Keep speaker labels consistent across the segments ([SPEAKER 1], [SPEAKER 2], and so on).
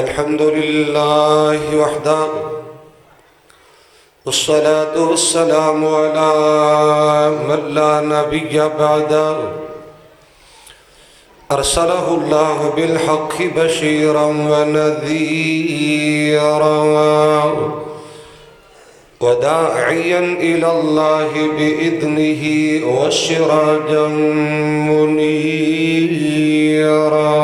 [SPEAKER 1] الحمد لله وحده والصلاة والسلام على من لا نبي بعده أرسله الله بالحق بشيرا ونذيرا وداعيا إلى الله بإذنه وسراجا منيرا.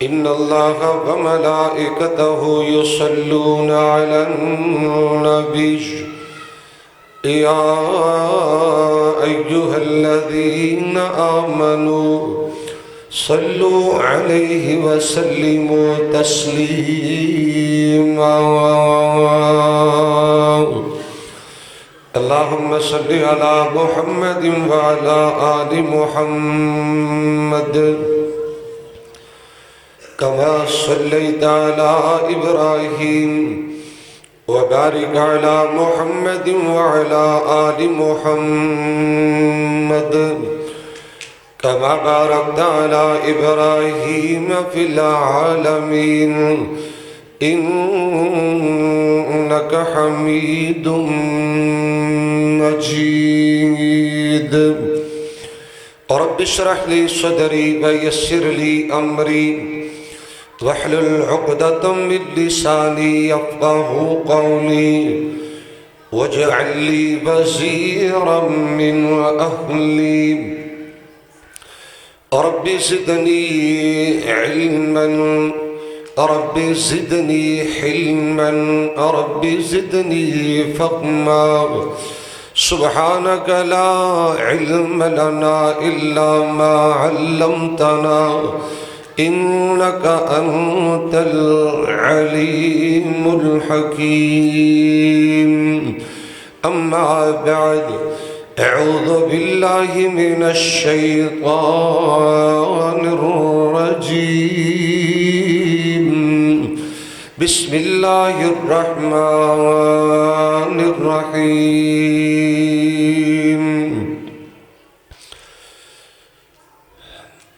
[SPEAKER 1] إن الله وملائكته يصلون على النبي يا أيها الذين آمنوا صلوا عليه وسلموا تسليما. اللهم صل على محمد وعلى آل محمد كما صليت على إبراهيم وبارك على محمد وعلى آل محمد كما باركت على إبراهيم في العالمين إنك حميد مجيد. رب اشرح لي صدري ويسر لي أمري واحلل عقدة من لساني يفقهوا قولي واجعل لي وزيرا من أهلي رب زدني علما رب زدني حلما رب زدني فهما. سبحانك لا علم لنا إلا ما علمتنا إنك أنت العليم الحكيم. أما بعد أعوذ بالله من الشيطان الرجيم. بسم الله الرحمن الرحيم.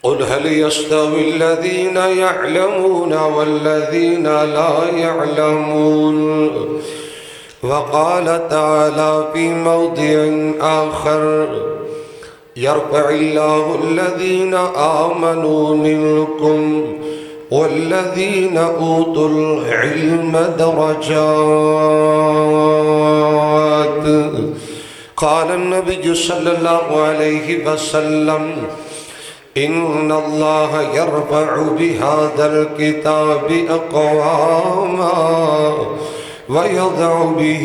[SPEAKER 1] قل هل يستوي الذين يعلمون والذين لا يعلمون. وقال تعالى في موضع آخر يرفع الله الذين آمنوا منكم والذين أوتوا العلم درجات. قال النبي صلى الله عليه وسلم إن الله يرفع بهذا الكتاب أقواما ويضع به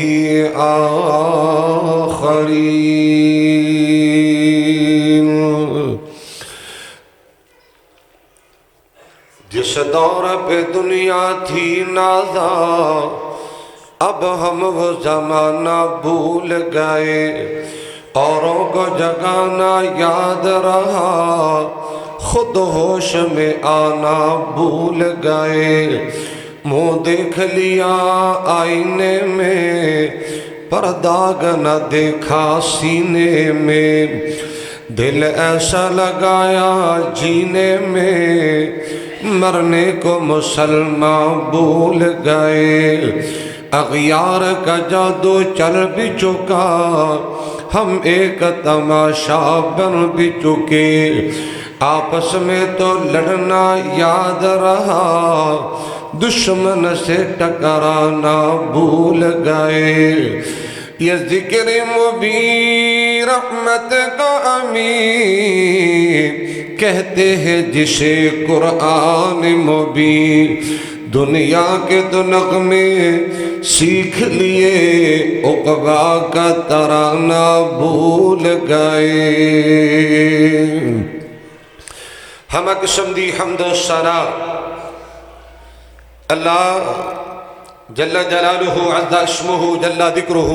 [SPEAKER 1] آخرين. جس دور پہ دنیا تھی نازا اب ہم وہ زمانہ بھول گئے. اوروں کو جگانا یاد رہا خود ہوش میں آنا بھول گئے. منہ دیکھ لیا آئینے میں پر داغ نہ دیکھا سینے میں. دل ایسا لگایا جینے میں مرنے کو مسلمان بھول گئے. اغیار کا جادو چل بھی چکا ہم ایک تماشا بن بھی چکے. آپس میں تو لڑنا یاد رہا دشمن سے ٹکرانا بھول گئے. یہ ذکر مبین رحمت کا امین کہتے ہیں جسے قرآن مبین. دنیا کے تو نغمے سیکھ لیے عقبہ کا ترانہ بھول گئے. ہم قسم دی حمد و ثنا اللہ جل جلالہ عز اسمہ جل ذکرہ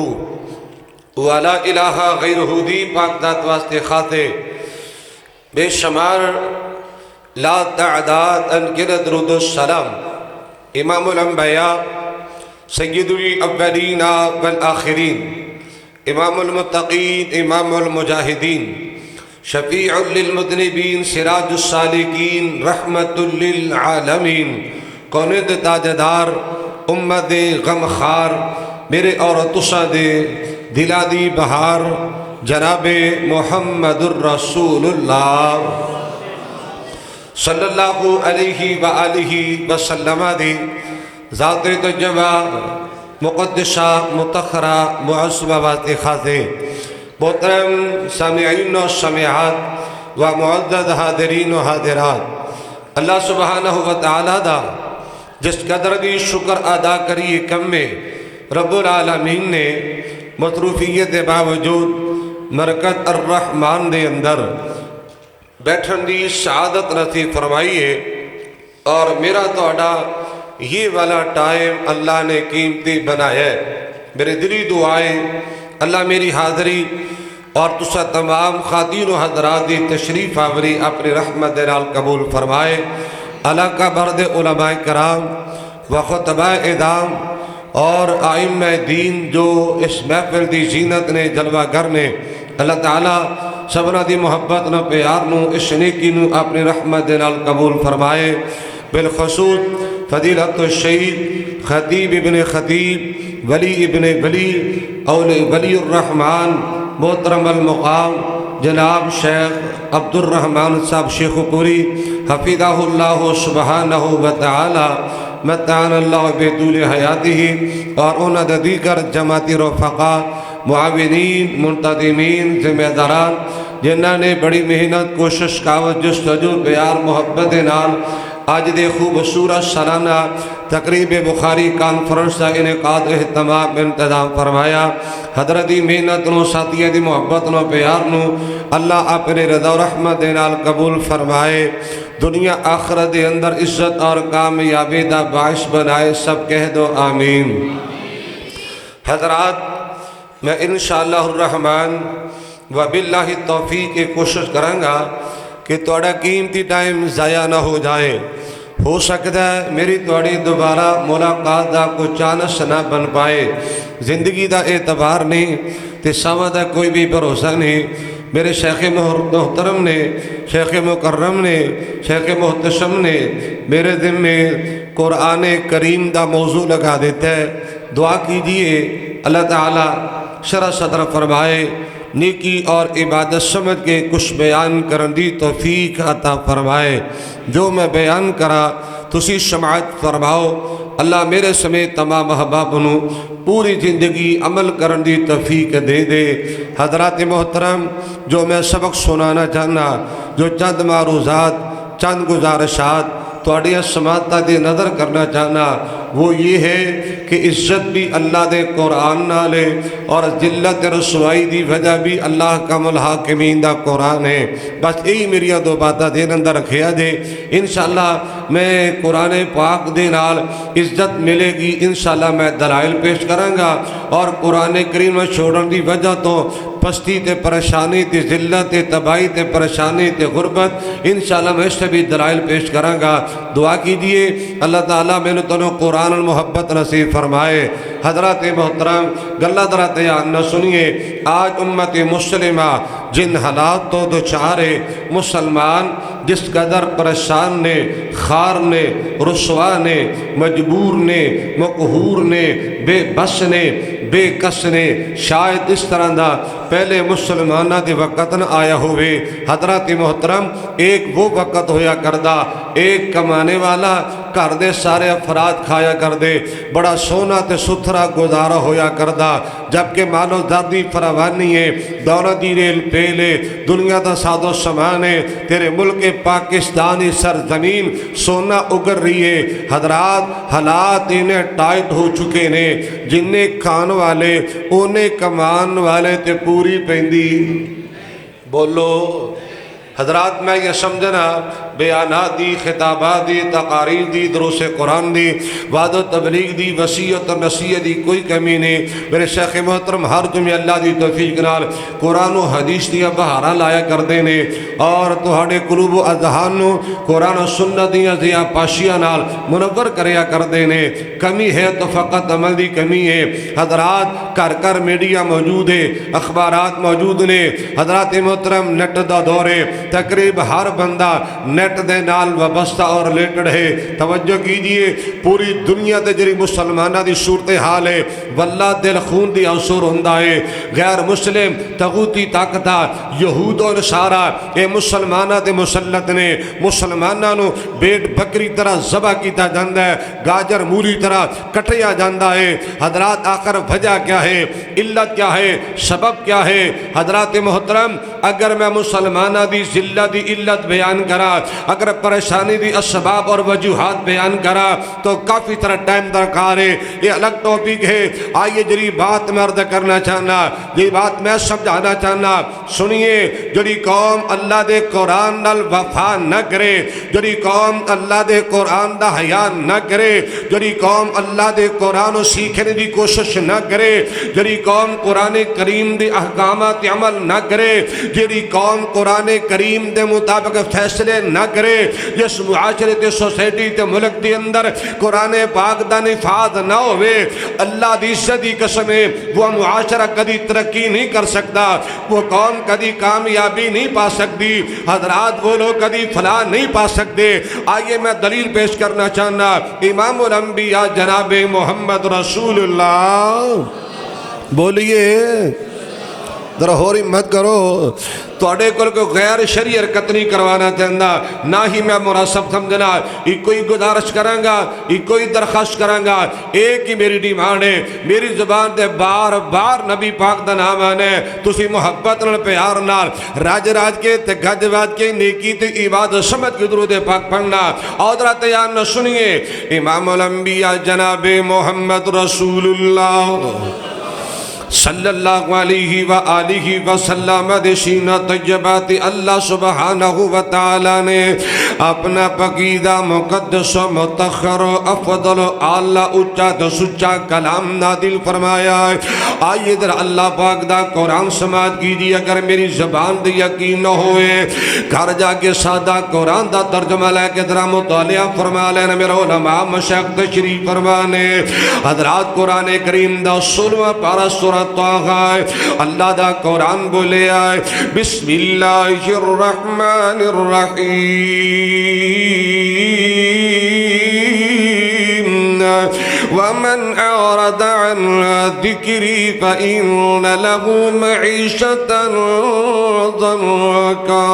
[SPEAKER 1] ولا الہ غیرہ دی پاک ذات واسطے خاطے بے شمار لا تعداد انگنت درود و سلام امام الانبیاء سید الاولین والآخرین امام المتقین امام المجاہدین شفیع للمذنبین سراج السالکین رحمت للعالمین کونید تاجدار امت غمخار میرے اور تساں دے دلا دی بہار جناب محمد الرسول اللہ صلی اللہ علیہ وآلہ وسلم دی ذات تجمع مقدسہ متخرہ معصومہ واسطے خاصے محترم سامعین و سامعات و معزز حاضرین و حاضرات اللہ سبحانہ وتعالی دا جس قدر بھی شکر ادا کریے کم میں رب العالمین نے مصروفیت باوجود مرکز الرحمن دے اندر بیٹھن دی سعادت نصیب فرمائیے اور میرا توڑا یہ والا ٹائم اللہ نے قیمتی بنایا ہے۔ میرے دلی دعائیں اللہ میری حاضری اور تسا تمام خواتین و حضرات دی تشریف آوری اپنی رحمت نال قبول فرمائے۔ اللہ کا برد علماء کرام و خطباء ادام اور ائمہ دین جو اس محفل دی زینت نے جلوہ گر نے اللہ تعالیٰ سبنا دی محبت نہ پیار نو اس نیکی نو اپنی رحمت نال قبول فرمائے۔ بالخصوص فضیلت الشہید خطیب ابن خطیب ولی ابن ولی ولی الرحمن محترم المقام جناب شیخ عبد الرحمن صاحب شیخ پوری حفظہ اللہ سبحانہ وتعالی متعان اللہ بیطول حیاتی اور انہا دیگر جماعتی رفقا معاونین منتظمین ذمہ داران جنہاں نے بڑی محنت کوشش کاوت جستجو پیار محبت نال آج دے خوبصورت سالانہ تقریب بخاری کانفرنس کا انعقاد اہتمام انتظام فرمایا۔ حضرتی محنت نو ساتھیہ دی محبت نو پیار نو اللہ اپنے رضا و رحمت نال قبول فرمائے، دنیا آخرت دے اندر عزت اور کامیابی دا باعث بنائے، سب کہہ دو آمین۔ حضرات میں انشاءاللہ الرحمن و باللہ توفیق کی کوشش کروں گا کہ توڑا قیمتی ٹائم ضائع نہ ہو جائے۔ ہو سکتا ہے میری توڑی دوبارہ ملاقات دا کو چانس نہ بن پائے، زندگی دا اعتبار نہیں تے سوا دا کوئی بھی بھروسہ نہیں۔ میرے شیخ محترم نے، شیخ مکرم نے، شیخ محتشم نے میرے دل میں قرآن کریم دا موضوع لگا دیتا ہے۔ دعا کیجئے اللہ تعالی شرح صدر فرمائے، نیکی اور عبادت سمجھ کے کچھ بیان کرن دی توفیق عطا فرمائے۔ جو میں بیان کرا تسی سماعت فرماؤ، اللہ میرے سمیت تمام احباب نو پوری زندگی عمل کرن دی توفیق دے دے۔ حضرات محترم، جو میں سبق سنانا چاہنا، جو چند معروضات چند گزارشات توڑی سماعتہ دے نظر کرنا چاہنا، وہ یہ ہے کہ عزت بھی اللہ دے قرآن نالے اور ذلت رسوائی دی وجہ بھی اللہ کا الحاکمین دا قرآن ہے۔ بس یہی میری دو باتیں دین اندر رکھیا دے، انشاءاللہ میں قرآن پاک دے نال عزت ملے گی، انشاءاللہ میں دلائل پیش کروں گا، اور قرآن کریم میں چھوڑن دی وجہ تو پستی تے پریشانی تے ذلت تے تباہی تے پریشانی تے غربت، انشاءاللہ میں اس سے بھی دلائل پیش کروں گا۔ دعا کیجئے اللہ تعالیٰ میں نے تنو قرآن المحبت نصیب فرمائے۔ حضرات محترم گلہ درات یاد نہ سنیے، آج امت مسلمہ جن حالات تو دوچارے، مسلمان جس قدر پریشان نے، خار نے، رسوا نے، مجبور نے، مقہور نے، بے بس نے، بے کس نے، شاید اس طرح دا پہلے مسلمانہ دے وقت نہ آیا ہوئے۔ حضرات محترم ایک وہ وقت ہویا کردہ، ایک کمانے والا کر دے سارے افراد کھایا کر دے، بڑا سونا تے ستھرا گزارا ہویا کردہ، جبکہ مال و دردی فراوانی ہے، دولتی ریل پیلے، دنیا دا ساد و سمانے، تیرے ملک پاکستانی سرزمین سونا اگر رہی ہے۔ حضرات حالات انہیں ٹائٹ ہو چکے نے، جنہیں کھان والے انہیں کمان والے تے پوری پیندی، بولو حضرات میں یہ سمجھنا بیانات دی، خطابات دی، تقاریر دی، دروس قرآن دی، وعد و تبلیغ دی، وصیت و نصیحت دی کوئی کمی نہیں۔ میرے شیخ محترم ہر جمعے اللہ دی توفیق نال قرآن و حدیث دیا بہارا لایا کردے نے اور تہاڈے قلوب و اذہان نو قرآن و سنت دیا ضیا پاشیاں نال منور کریا کردے نے۔ کمی ہے تو فقط عمل دی کمی ہے۔ حضرات گھر میڈیا موجود ہے، اخبارات موجود نے۔ حضرات محترم نیٹ دا دور ہے، تقریب ہر بندہ نیٹ دے نال وابستہ اور ریلیٹڈ ہے۔ توجہ کیجئے، پوری دنیا تے جڑی مسلمانہ دی صورتحال ہے واللہ دل خون دی اوسر ہوندا ہے۔ غیر مسلم طاغوتی طاقتاں یہود و نصارا اے مسلمانہ تے مسلط نے۔ مسلمانہ نو بیٹ بکری طرح ذبح کیتا جاندا ہے، گاجر مولی طرح کٹیا جاندا ہے۔ حضرات آخر وجہ کیا ہے، علت کیا ہے، سبب کیا ہے؟ حضرات محترم اگر میں مسلمانہ دی ذلت دی علت بیان کرا، اگر پریشانی دی اسباب اور وجوہات بیان کرا تو کافی طرح ٹائم درکار ہے، یہ الگ ٹاپک ہے۔ آئیے جڑی بات میں عرض کرنا چاہنا، جی بات میں سمجھانا چاہنا، سنیے، جڑی قوم اللہ دے قرآن نال وفا نہ کرے، جڑی قوم اللہ دے قرآن دا حیا نہ کرے، جڑی قوم اللہ دے قرآن و سیکھنے دی کوشش نہ کرے، جڑی قوم قرآن کریم دے احکامات عمل نہ کرے، جڑی قوم قرآن کریم دے مطابق فیصلے نہ کرے، جس معاشرے تے سوسائٹی تے ملک دے اندر قرآن پاک دا نفاذ نہ ہوئے، اللہ دی عزت دی قسم ہے وہ معاشرہ کدی ترقی نہیں کر سکتا، وہ قوم کدی کامیابی نہیں پا سکتی، حضرات وہ لوگ کدی فلاح نہیں پا سکتے۔ آئیے میں دلیل پیش کرنا چاہنا، امام الانبیاء جناب محمد رسول اللہ بولیے ذرا اور ہمت کرو۔ توڑے کل کو غیر شرعی حرکت نہیں کروانا چاہتا، نہ ہی میں مناسب سمجھنا، ایک کوئی گزارش کروں گا، ایک کوئی درخواست کروں گا، ایک ہی میری ڈیمانڈ ہے، میری زبان دے بار بار نبی پاک دا نام آنے، تسی محبت نال پیار نال راج راج کے تے گج واج کے نیکی تے عبادت سمجھ کے درود پاک پڑھنا۔ اور ذرا تیار نہ سنیے، امام الانبیاء جناب محمد رسول اللہ صلی اللہ علیہ وآلہ وسلم دشین طیبات اللہ سبحانہ وتعالی نے اپنا پقیدہ مقدس و متخر و افضل و اعلیٰ اچھا تو سچا کلام نادل فرمایا ہے۔ آئیے در اللہ پاک دا قرآن سماعت کیجئے، اگر میری زبان دے یقین نہ ہوئے گھر جا کے سادہ قرآن دا ترجمہ لے کے در مطالعہ فرما لینا، میرے علماء مشاق تشریف فرمانے۔ حضرات قرآن کریم دا 16واں پارہ سورہ اللہ دا قرآن بولے آئے، بسم اللہ الرحمن الرحیم، ومن اعرض عن ذکری فإن له معیشة ضنکا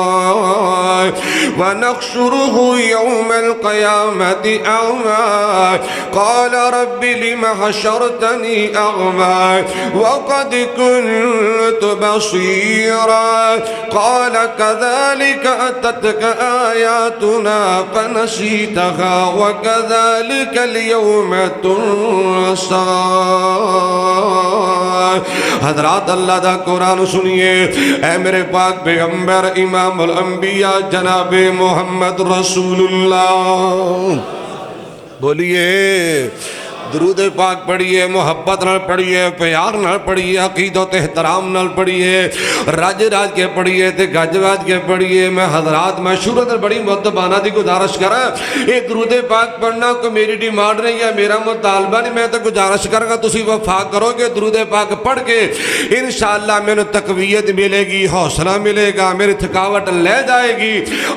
[SPEAKER 1] ونحشره يوم القيامة أعمى قال رب لم حشرتني أعمى وقد كنت بصيرا قال كذلك أتتك آياتنا فنسيتها وكذلك اليوم تنسى۔ حضرات اللہ دا قرآن سنیے، اے میرے پاک پیغمبر امام الانبیاء جناب محمد رسول اللہ بولیے درود پاک پڑھیے، محبت نال پڑھیے، پیار نال پڑھیے، عقیدت احترام نال پڑھیے، راج راج کے پڑھیے تے گج واج کے پڑھیے۔ میں حضرات میں شروع در بڑی مدبانہ دی گزارش کرا، یہ درود پاک پڑھنا کو میری ڈیمانڈ نہیں ہے، میرا مطالبہ نہیں، میں تو گزارش کروں گا تسی وفا کرو گے درود پاک پڑھ کے انشاءاللہ میں نے تقویت ملے گی، حوصلہ ملے گا، میری تھکاوٹ لے جائے گی۔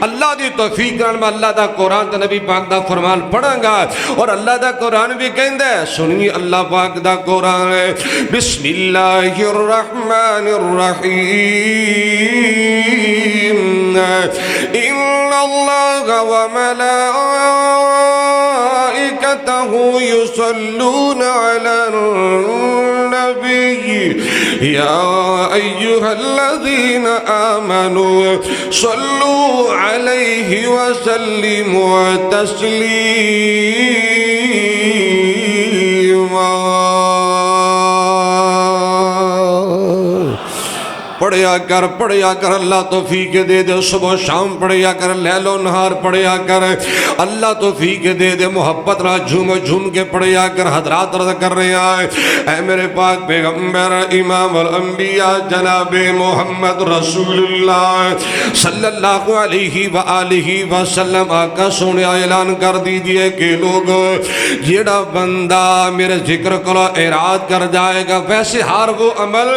[SPEAKER 1] اللہ دی توفیق نال میں اللہ دا قرآن تے نبی پاک دا فرمان پڑھاں گا، اور اللہ دا قرآن بھی کہیں سنیے اللہ پاک دا قرآن ہے، بسم اللہ الرحمن الرحیم، ان اللہ وملائکتہ یصلون علی النبی یا ایہا الذین آمنوا صلوا علیہ وسلموا تسلیما۔ پڑھے پڑھیا کر اللہ توفیق دے دے صبح شام پڑھیا کر لیل و نہار پڑھیا کر اللہ توفیق دے دے محبت نہ جھوم کے پڑھیا کر حضرات عرض کر رہے ہیں اے میرے پاک پیغمبر امام الانبیاء جناب محمد رسول اللہ صلی اللہ علیہ وآلہ وسلم آقا سونے اعلان کر دیجئے کہ لوگ جیڑا بندہ میرے ذکر کو اراد کر جائے گا ویسے ہر وہ عمل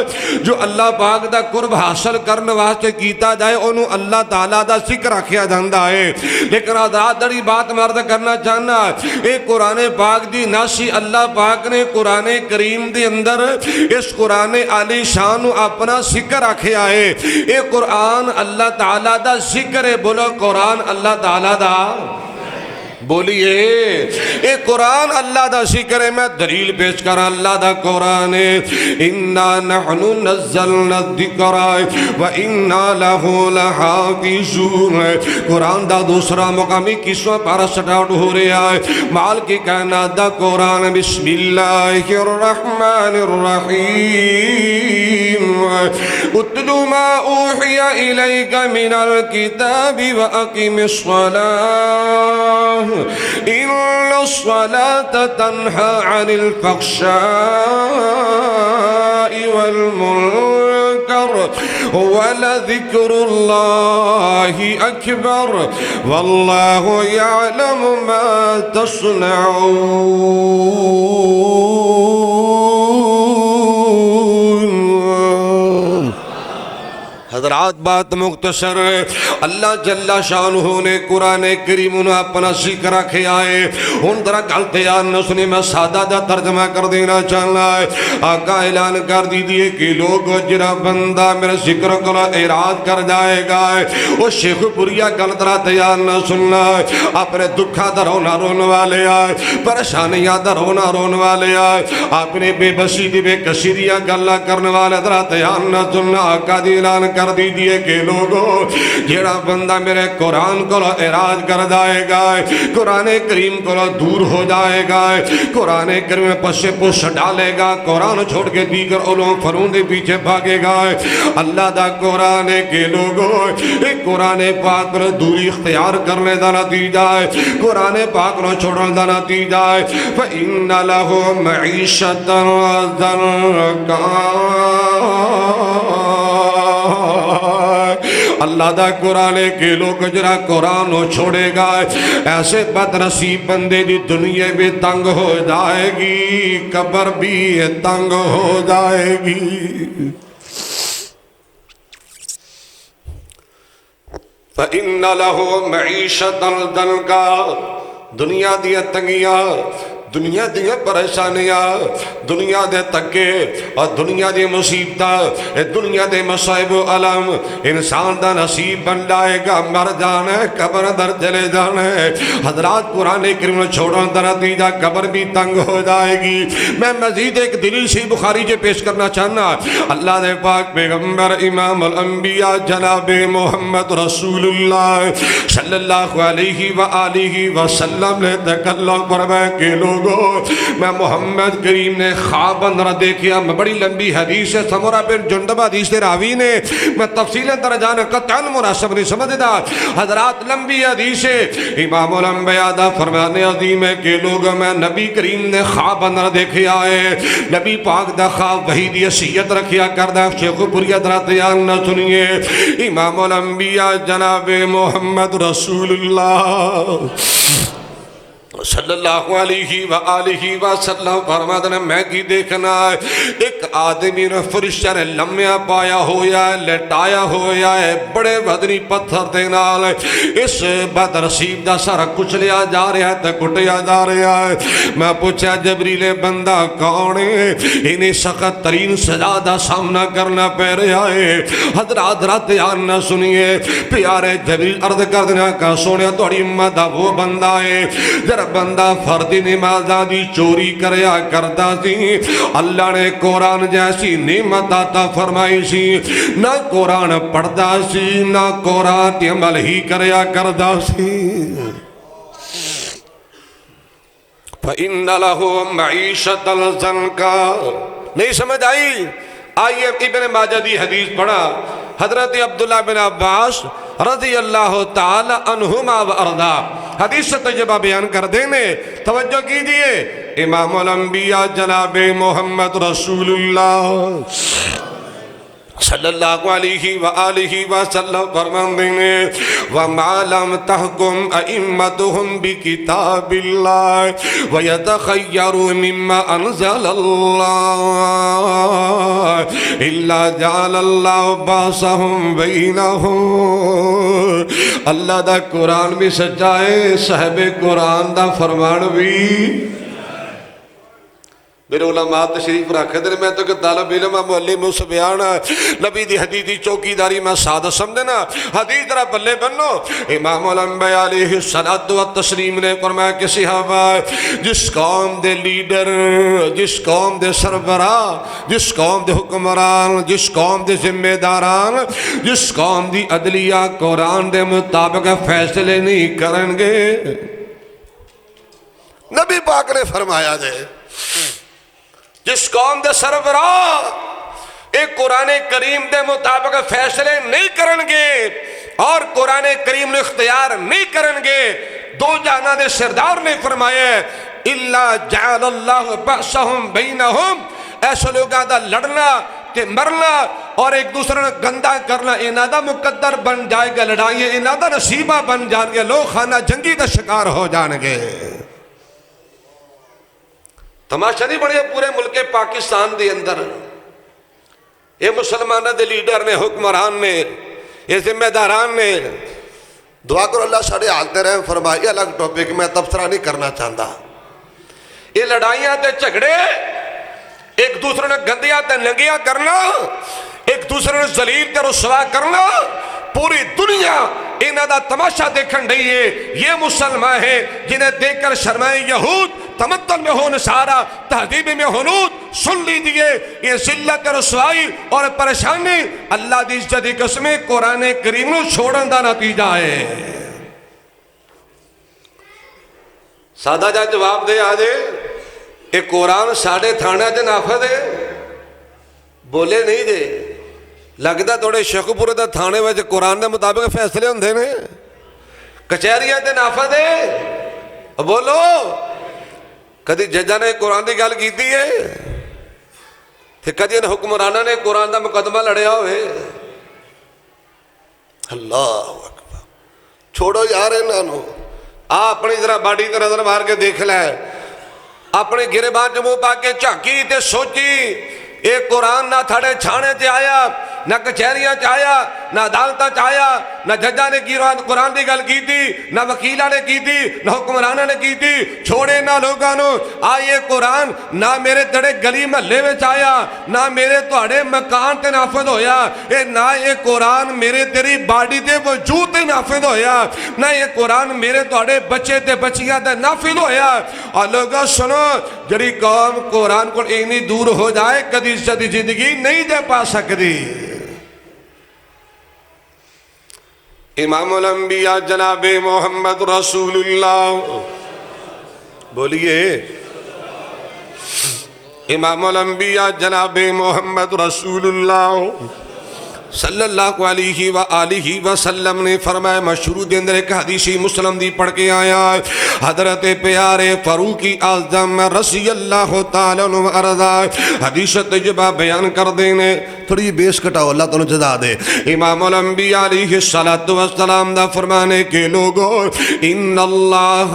[SPEAKER 1] جو اللہ پاک دا قرب حاصل کرنے واسطے کیتا جائے انہوں اللہ تعالیٰ دا ذکر آکھیا جاندہ ہے لیکن آدھات دڑی بات مرد کرنا چاہنا ایک قرآن پاک دی ناسی اللہ پاک نے قرآن کریم دی اندر اس قرآن علی شان اپنا ذکر آکھیا ہے ایک قرآن اللہ تعالیٰ دا ذکر ہے بولو قرآن اللہ تعالیٰ دا بولیے ایک قرآن اللہ دا ذکر ہے میں دلیل پیش کر اللہ دا قرآن ہے اِنَّا نَحْنُ نَزَّلْنَا الذِّكْرَ وَإِنَّا لَهُ لَحَافِظُونَ قرآن دا دوسرا مقامی کسواں پارا سٹاؤٹ ہو رہا ہے مال کی کائنات دا قرآن بسم اللہ الرحمن الرحیم اتلو ما اوحی الیک من الکتاب وَأَقِمِ الصَّلَاةِ إِنَّ الصَّلَاةَ تَنْهَى عَنِ الْفَحْشَاءِ وَالْمُنكَرِ وَلَذِكْرُ اللَّهِ أَكْبَرُ وَاللَّهُ يَعْلَمُ مَا تَصْنَعُونَ حضرات بات مختصر ہے اللہ جل شانہ نے قرآن کریم انہوں اپنا ذکر رکھے آئے ان طرح گلتے یار نسنے میں سادہ دا ترجمہ کر دینا چاہنا ہے آقا اعلان کر دیئے کہ لوگ جرا بندہ میرے ذکر کو اراد کر جائے گا وہ شیخ پوریا گلت رہا تیار نہ سننا ہے اپنے دکھا در ہونا رون والے آئے پریشانیاں در ہونا رون والے آئے اپنے بے بسی دی بے کشیریاں گلہ کرنے والے در تیار نہ سننا آقا دی اعلان کر دیئے کہ لوگوں جیڑا بندہ میرے قرآن کو اراد کر جائے گا قرآن کریم کو دور ہو جائے گا قرآن کریم میں پسے پوش ڈالے گا قرآن چھوڑ کے دیگر علوم فرون دے پیچھے بھاگے گا اللہ دا قرآن کے لوگوں ایک قرآن پاک پر دوری اختیار کرنے دا نتیجہ ہے قرآن پاک پر چھوڑنے دا نتیجہ ہے فَإِنَّ لَهُ مَعِيشَةً ضَنْكًا اللہ دا قرآن کے لوگ جرا قرآن چھوڑے گا ایسے بد نصیب بندے دی دنیا بھی تنگ ہو جائے گی قبر بھی تنگ ہو جائے گی فَإِنَّ لَهُ مَعِيشَةً ضَنْكًا دنیا دی تنگیاں دنیا دی پریشانیاں دنیا دے تکے اور دنیا دی مصیبتاں دنیا دے مصائب و علم انسان دا نصیب بن جائے گا مر جانا ہے قبر در چلے جانا ہے حضرات قرآن کریم چھوڑوں در نتیجہ قبر بھی تنگ ہو جائے گی میں مزید ایک دلیل سی بخاری جو پیش کرنا چاہنا اللہ دے پاک پیغمبر امام الانبیاء جناب محمد رسول اللہ صلی اللہ علیہ وآلہ وسلم نے تکلم فرمایا کہ لوگ میں محمد کریم نے خواب اندر دیکھیا میں بڑی لمبی حدیث ہے سمورہ پر جندب حدیث راوی نے میں تفصیل اندر جانا قطعاً مناسب نہیں سمجھ دا حضرات لمبی حدیث ہے امام الانبیاء دا فرمانے عظیم ہے کہ لوگ میں نبی کریم نے خواب اندر دیکھیا ہے نبی پاک دا خواب وہی دی حیثیت رکھیا کردہ شیخ پوری ادراتیان نہ سنیے امام الانبیاء جناب محمد رسول اللہ صلی اللہ علیہ وآلہ وسلم فرماتے ہیں میں کی دیکھنا ہے ایک آدمی نے فرشتہ نے لمیا پایا ہویا ہے لٹایا ہویا ہے بڑے بدنی پتھر دینال اس بدرسیب دا سارا کچھ لیا جا رہا ہے کٹیا جا رہا ہے میں پوچھا جبریل بندہ کون ہے انہیں سخت ترین سزا دا سامنا کرنا پہ رہا ہے حضرات یاد نہ سنیے پیارے جبریل عرض کر دینا کا سونے توڑی امت وہ بندہ ہے جرب بندہ فردی نمازاں دی چوری کریا کرتا سی اللہ نے قرآن جیسی نعمت عطا فرمائی سی نہ قرآن پڑھتا سی نہ قرآن عمل ہی کریا کرتا سی فَإِنَّ لَهُ مَعِيشَةً ضَنْكًا نہیں سمجھ آئی آئیے ابن ماجہ دی حدیث پڑھا حضرت عبداللہ بن عباس رضی اللہ تعالی عنہما و ارضا حدیث طیبہ بیان کر دینے توجہ کیجئے. امام الانبیاء جناب محمد رسول اللہ صلی اللہ علیہ وآلہ وسلم فرماتے ہیں وَمَا لَمْ تَحْكُمْ أَئِمَّتُهُمْ بِكِتَابِ اللَّهِ وَيَتَخَيَّرُوا مِمَّا أَنزَلَ اللَّهِ إِلَّا جَعَلَ اللَّهُ بَعْثَهُمْ بَيْنَهُمْ. اللہ دا قرآن بھی سچا ہے، صاحب قرآن دا فرمان بھی. میرے علماء تشریف رکھے دے میں تو کہ طالب علم معلم اس بیان نبی دی حدیثی چوکیداری میں سادہ سمجھنا حدیث ذرا بلے بنو. امام الانبیاء علیہ الصلوۃ والتسلیم نے فرمایا کہ صحابہ جس قوم دے لیڈر، جس قوم دے سربراہ، جس قوم دے حکمران، جس قوم دے ذمہ داران، جس قوم دی عدلیہ قرآن دے مطابق فیصلے نہیں کرن گے، نبی پاک نے فرمایا دے جس قوم دے سربراہ ایک قرآن کریم دے مطابق فیصلے نہیں کرن گے اور قرآن کریم نے اختیار نہیں کرن گے، دو جہاں دے سردار نے فرمایا اِلَّا جَعَلَ اللَّهُ بَعْثَهُمْ بَيْنَهُمْ. ایسے لوگاں دا لڑنا کہ مرنا اور ایک دوسرے نے گندہ کرنا انہاں دا مقدر بن جائے گا، لڑائیں انہاں دا نصیبہ بن جان گے، لوگ خانہ جنگی دا شکار ہو جان گے. تماشا نہیں بڑھیا پورے ملک پاکستان دے اندر یہ مسلمانہ دے لیڈر نے، حکمران نے، یہ ذمہ داران نے. دعا کرو اللہ ساڑھے حالتے رہے فرمائی. الگ ٹاپک میں تبصرہ نہیں کرنا چاہتا. یہ لڑائیاں تے جھگڑے، ایک دوسرے نے گندیاں تے ننگیاں کرنا، ایک دوسرے نے ذلیل تے رسوا کرنا، پوری دنیا انہاں دا تماشا دیکھن رہی ہے. یہ مسلمان ہیں جنہیں دیکھ کر شرمائے یہود، تمدن میں ہو نصارہ، تہذیب میں ہنود. سن لیجئے یہ ذلت رسوائی اور پریشانی اللہ دی عزت دی قسمیں قرآن کریم نو چھوڑن دا نتیجہ ہے. سادہ جا جواب دے آجے یہ قرآن ساڑھے تھانے جے نافذ ہے بولے نہیں دے لگتا توڑے شیخ پورے دا تھانے ویچے قرآن دے مطابق فیصلے ہوں دینے کچھیریاں دے نافذ ہے بولو. کدی ججہ نے قرآن دی گل کیتی ہے تے کدی ان حکمرانہ نے قرآن دا مقدمہ لڑیا ہوئے. اللہ اکبر چھوڑو یار انہوں اپنی ذرا باڈی تے نظر مار کے دیکھ لے، اپنے گریبان چ منہ پا کے جھانکی تے سوچی اے قرآن نہ تھڑے چھانے تے آیا، نہ کچہریاں چ آیا، نہ عدالتاں چ آیا، نہ ججہ نے قرآن دی گل کی تھی، نہ وکیلہ نے کی تھی، نہ حکمرانہ نے کی تھی. چھوڑے نہ لوگانو آئیے قرآن نہ میرے تڑے گلی محلے میں آیا، نہ میرے توڑے مکان تے نافذ ہویا، نہ یہ قرآن میرے تیری باڈی تے وجود تے نافذ ہویا، نہ یہ قرآن میرے توڑے بچے تے بچیاں تے نافذ ہویا. اور لوگوں سنو جڑی قوم قرآن کو اینی دور ہو جائے کدی عزت زندگی نہیں دے پا سکتی. امام الانبیاء جناب محمد رسول اللہ بولیے امام الانبیاء جناب محمد رسول اللہ صلی اللہ علیہ وآلہ وسلم نے فرمایا. مشروع دے اندر ایک حدیثی مسلم دی پڑھ کے آیا حضرت پیارے فاروق اعظم رضی اللہ تعالیٰ عنہ ارضا حدیث طیبہ بیان کر دینے. تھوڑی بیس کٹاؤ اللہ تعالیٰ جزا دے. امام الانبیاء علیہ السلام دا فرمانے کے لوگوں ان اللہ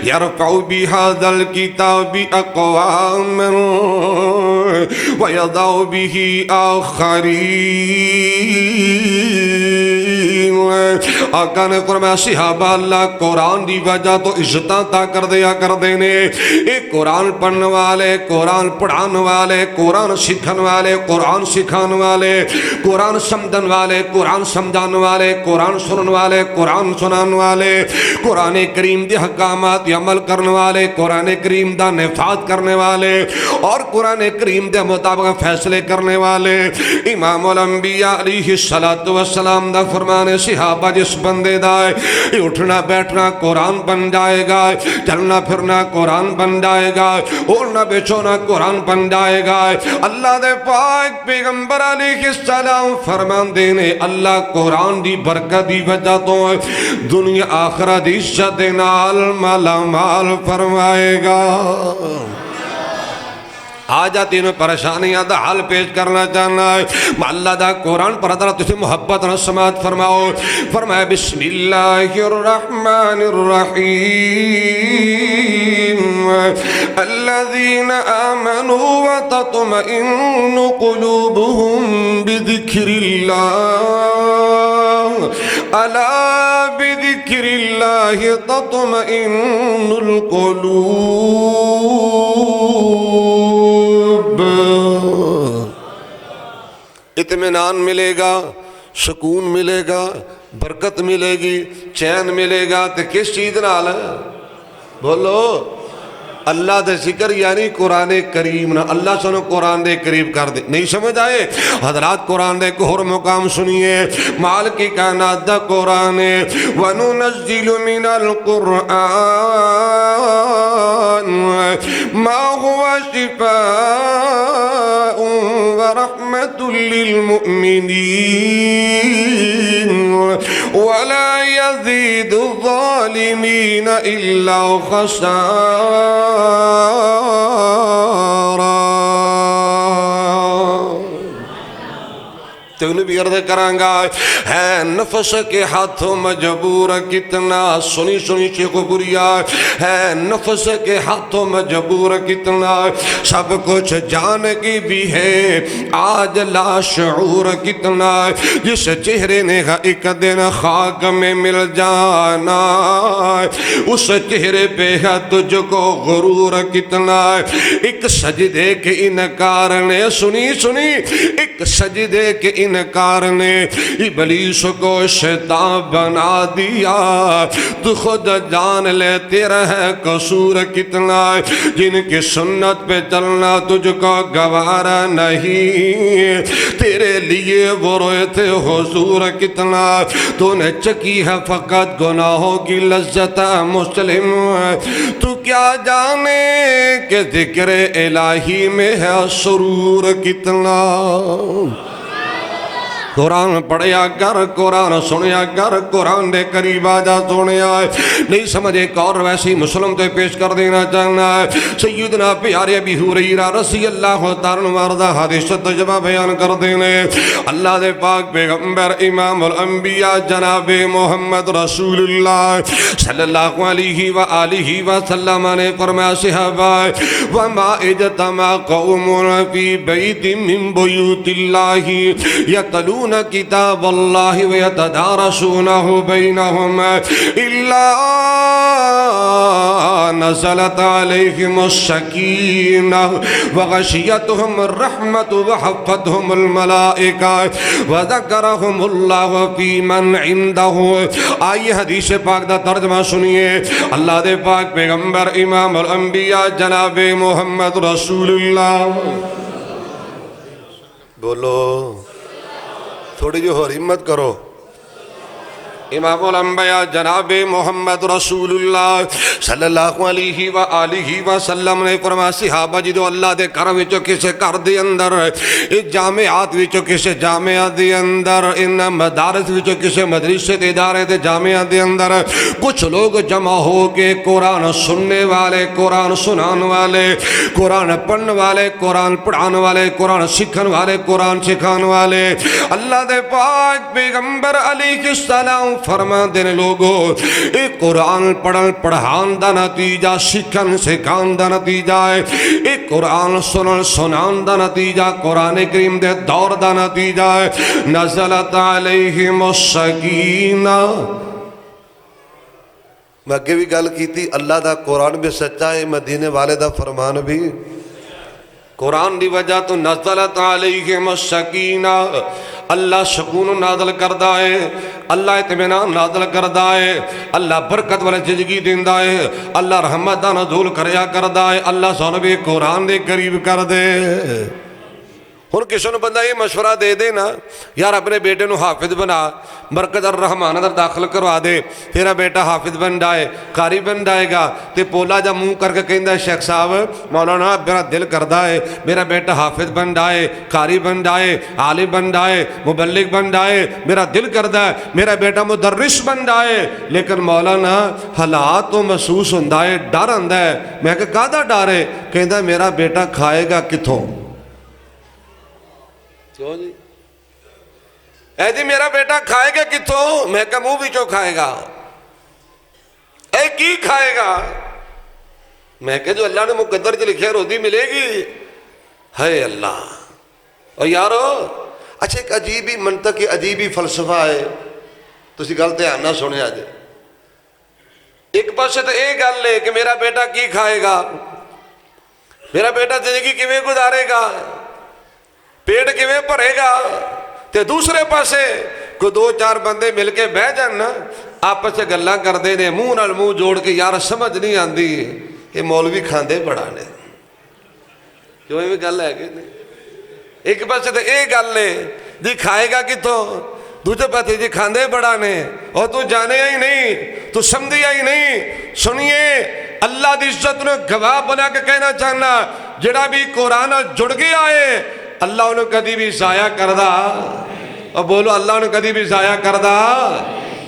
[SPEAKER 1] یرفع بہذا الکتاب اقوام ویضع بہ آخرین. آقا نے فرمایا صحابہ اللہ قرآن دی وجہ تو عزتاں تا کر دیا کر دینے. ایک قرآن پڑھنے والے، قرآن پڑھانے والے، قرآن سکھن والے، قرآن سکھان والے، قرآن سمجھن والے، قرآن سمجھان والے، قرآن سنن والے، قرآن سنان والے، قرآن کریم دی حکامات عمل کرنے والے، قرآن کریم دا نفاذ کرنے والے اور قرآن کریم دے مطابق فیصلے کرنے والے. امام الانبیاء علیہ السلام دا فرمانے صحابہ جس بندے دا ہے اٹھنا بیٹھنا قرآن بن جائے گا، چلنا پھرنا قرآن بن جائے گا، اڑنا بچھونا قرآن بن جائے گا۔ اللہ دے پاک پیغمبر علیہ السلام فرماندے نے اللہ قرآن دی برکت دی وجہ تو دنیا آخرت عزت نال مالا مال فرمائے گا۔ آجا تینوں پریشانیاں دا حل پیش کرنا چاہنا ہے، اللہ دا قرآن پر ادھر تجھے محبت اور سماعت فرماؤ۔ فرمائے بسم اللہ الرحمن الرحیم الذین آمنوا وتطمئن قلوبهم بذکر اللہ الا بذکر اللہ تطمئن القلوب۔ اطمینان ملے گا، سکون ملے گا، برکت ملے گی، چین ملے گا تو کس چیز نال؟ بولو اللہ دے ذکر یعنی قرآن کریم نہ، اللہ سنو قرآن دے قریب کر دے۔ نہیں سمجھ آئے حضرات؟ قرآن دے کو ہر مقام سنیے، مال کی کائنات دا قرآن وَنُنَزِّلُ مِنَ الْقُرْآنِ مَا هُوَ شِفَاءٌ وَرَحْمَةٌ لِّلْمُؤْمِنِينَ وَلَا يَزِيدُ الظَّالِمِينَ إِلَّا خسارا۔ تو انہیں بھی عرض کریں گا ہے نفس کے ہاتھوں مجبور کتنا، سنی سنی شیخ بریا ہے نفس کے ہاتھوں مجبور کتنا، سب کچھ جان کی بھی ہے آج لا شعور کتنا، جس چہرے نے ایک دن خاک میں مل جانا اس چہرے پہ ہے تجھ کو غرور کتنا۔ ایک سجدے کے انکار نے سنی سنی ایک سجدے کے انکار نے ابلیس کو شیطان بنا دیا، تو خود جان لے تیرا ہے قصور کتنا، جن کی سنت پہ چلنا تجھ کو گوارا نہیں، تیرے لیے وہ روئے تھے حضور کتنا، تو نے چکی ہے فقط گناہوں کی لذت مسلم، تو کیا جانے کہ ذکر الہی میں ہے سرور کتنا۔ قرآن پڑھیا کر، قرآن سنیا کر، قرآن دے قریب آجا سنیا ہے۔ نہیں سمجھے ایک اور ویسی مسلم تے پیش کر دینا چاہنا ہے، سیدنا پیارے ابی ہریرہ رضی اللہ تعالیٰ وردہ حدیث تجربہ بیان کر دینے، اللہ دے پاک پیغمبر امام الانبیاء جناب محمد رسول اللہ صلی اللہ علیہ وآلہ وسلم نے فرمایا صحابہ وَمَا اجتمع قوم فی بیت من بیوت اللہ یتلون کتاب اللہ ویتدارسونہ بینہم الا نزلت علیہم السکینہ وغشیتہم الرحمت وحفتہم الملائکہ وذکرہم اللہ فی من عندہ۔ آئیے حدیث پاک دا ترجمہ سنیے، اللہ دے پاک پیغمبر امام الانبیاء جناب محمد رسول اللہ، بولو تھوڑی جو ہو ہمت کرو، امام الانبیاء جناب محمد رسول اللہ صلی اللہ علیہ وآلہ وسلم نے فرمایا صحابہ جی دو اللہ دے کرم وچوں کسے کر دے اندر، اس جامعات وچوں کسے جامعات دے اندر، ان مدارس وچوں کسے مدرسے دے ادارے دے جامعات دے اندر کچھ لوگ جمع ہو کے قرآن سننے والے، قرآن سنان والے، قرآن پڑھنے والے، قرآن پڑھان والے، قرآن سکھن والے، قرآن سکھان والے، اللہ دے پاک پیغمبر علیہ السلام فرما دینے لوگو ایک قرآن پڑھن پڑھان دا نتیجہ سکھن سکھان دا نتیجہ ہے، ایک قرآن سنن سنان دا نتیجہ قرآن کریم دے دور دا نتیجہ ہے نزلت علیہم السکینہ۔ میں اگے بھی گل کی تھی اللہ دا قرآن بھی سچا ہے، مدینے والے دا فرمان بھی قرآن دی وجہ تو نزلت علیہم السکینہ، اللہ سکون نازل کردہ ہے، اللہ اطمینان نازل کردہ ہے، اللہ برکت والے زندگی دیندہ ہے، اللہ رحمت دا نزول کریا کردہ ہے، اللہ سانو بھی قرآن دے قریب کر دے۔ ہن کسی نوں بندہ یہ مشورہ دے دے نا یار اپنے بیٹے نوں حافظ بنا، مرکز الرحمان اندر داخل کروا دے، تیرا بیٹا حافظ بن جائے، قاری بن جائے گا، تے پولا جا منہ کر کے کہندا ہے شیخ صاحب مولانا میرا دل کردا ہے میرا بیٹا حافظ بن جائے، قاری بن جائے، عالم بن جائے، مبلغ بن جائے، میرا دل کردا ہے میرا بیٹا مدرس بن جائے، لیکن مولانا حالات تو محسوس ہوندا ہے، ڈر آندا ہے۔ میں کہ کہدا ڈر ہے؟ کہندا میرا بیٹا کھائے گا کتھوں؟ کیوں جی؟ اے جی میرا بیٹا کھائے گا کتھوں؟ میں کہ منہ وچوں کھائے گا۔ اے کی کھائے گا؟ میں کہ جو اللہ نے مقدر چ لکھے روزی ملے گی۔ ہے اللہ اور یارو اچھا ایک عجیب ہی منطق عجیب ہی فلسفہ ہے، تسی گل دھیان نال سنیا جے۔ ایک پاسے تو یہ گل ہے کہ میرا بیٹا کی کھائے گا، میرا بیٹا زندگی کیویں گزارے گا، پیٹ کیویں بھرے گا، تے دوسرے پاسے کوئی دو چار بندے مل کے بہ جان نا آپس سے گلاں کردے نے منہ نال منہ جوڑ کے یار سمجھ نہیں آندی یہ مولوی کھاندے بڑا نے، کیوں یہ گل ہے کہ نہیں؟ ایک پاسے تو یہ گل ہے جی کھائے گا کتوں، دوسرے پاسے جی کھاندے بڑا نے، اور تو جانے ہی نہیں، تو سمجھیا ہی نہیں۔ سنیے اللہ دی عزت نے گواہ بنا کے کہنا چاہنا جڑا بھی قرآن جڑ گیا ہے اللہ انہوں کدی بھی ضائع کردہ، اور بولو اللہ انہوں کدی بھی ضائع کردہ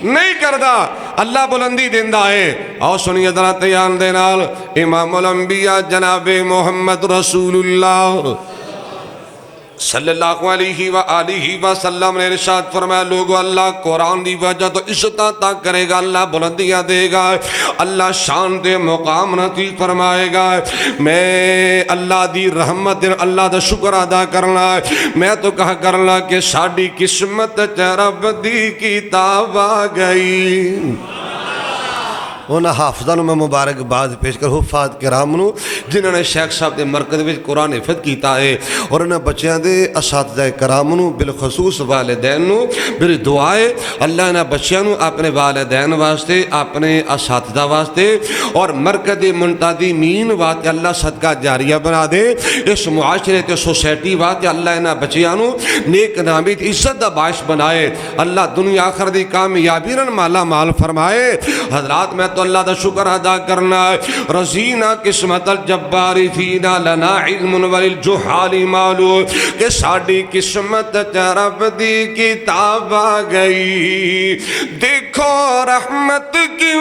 [SPEAKER 1] نہیں کردہ، اللہ بلندی دیندہ ہے۔ اور سنیے ذرا تیان دے نال امام الانبیاء جناب محمد رسول اللہ صلی اللہ علیہ وآلہ وسلم نے ارشاد فرمایا لوگو اللہ قرآن دی وجہ تو عزتاں تک کرے گا، اللہ بلندیاں دے گا، اللہ شان دے مقام نصیب فرمائے گا۔ میں اللہ دی رحمت اللہ دا شکر ادا کرنا، میں تو کہا کرنا کہ ساڈی قسمت رب دی کتاب آ گئی۔ انہاں حافظانوں میں مبارک بعد پیش کر حفاظ کرام نو جنہوں نے شیخ صاحب دے مرکز وچ قرآن حفظ کیتا ہے، اور انہاں بچیاں دے اساتذہ کرام نو بالخصوص والدین نو میری دعا ہے اللہ انہاں بچیاں نو اپنے والدین واسطے، اپنے اساتذہ واسطے اور مرکز منتظمین واسطے اللہ صدقہ جاریہ بنا دے، اس معاشرے تے سوسائٹی واسطے اللہ انہاں بچیاں نو نیک نامی عزت دا باعث بنائے، اللہ دنیا آخر دی کامیابی نال مالا مال فرمائے۔ حضرات میں تو اللہ دا شکر ادا کرنا ہے، رضینا قسمت الجباری فینا لنا علم وللجحال معلوم، کہ ساڑی قسمت رب دی کتاب آ گئی، دیکھو رحمت کی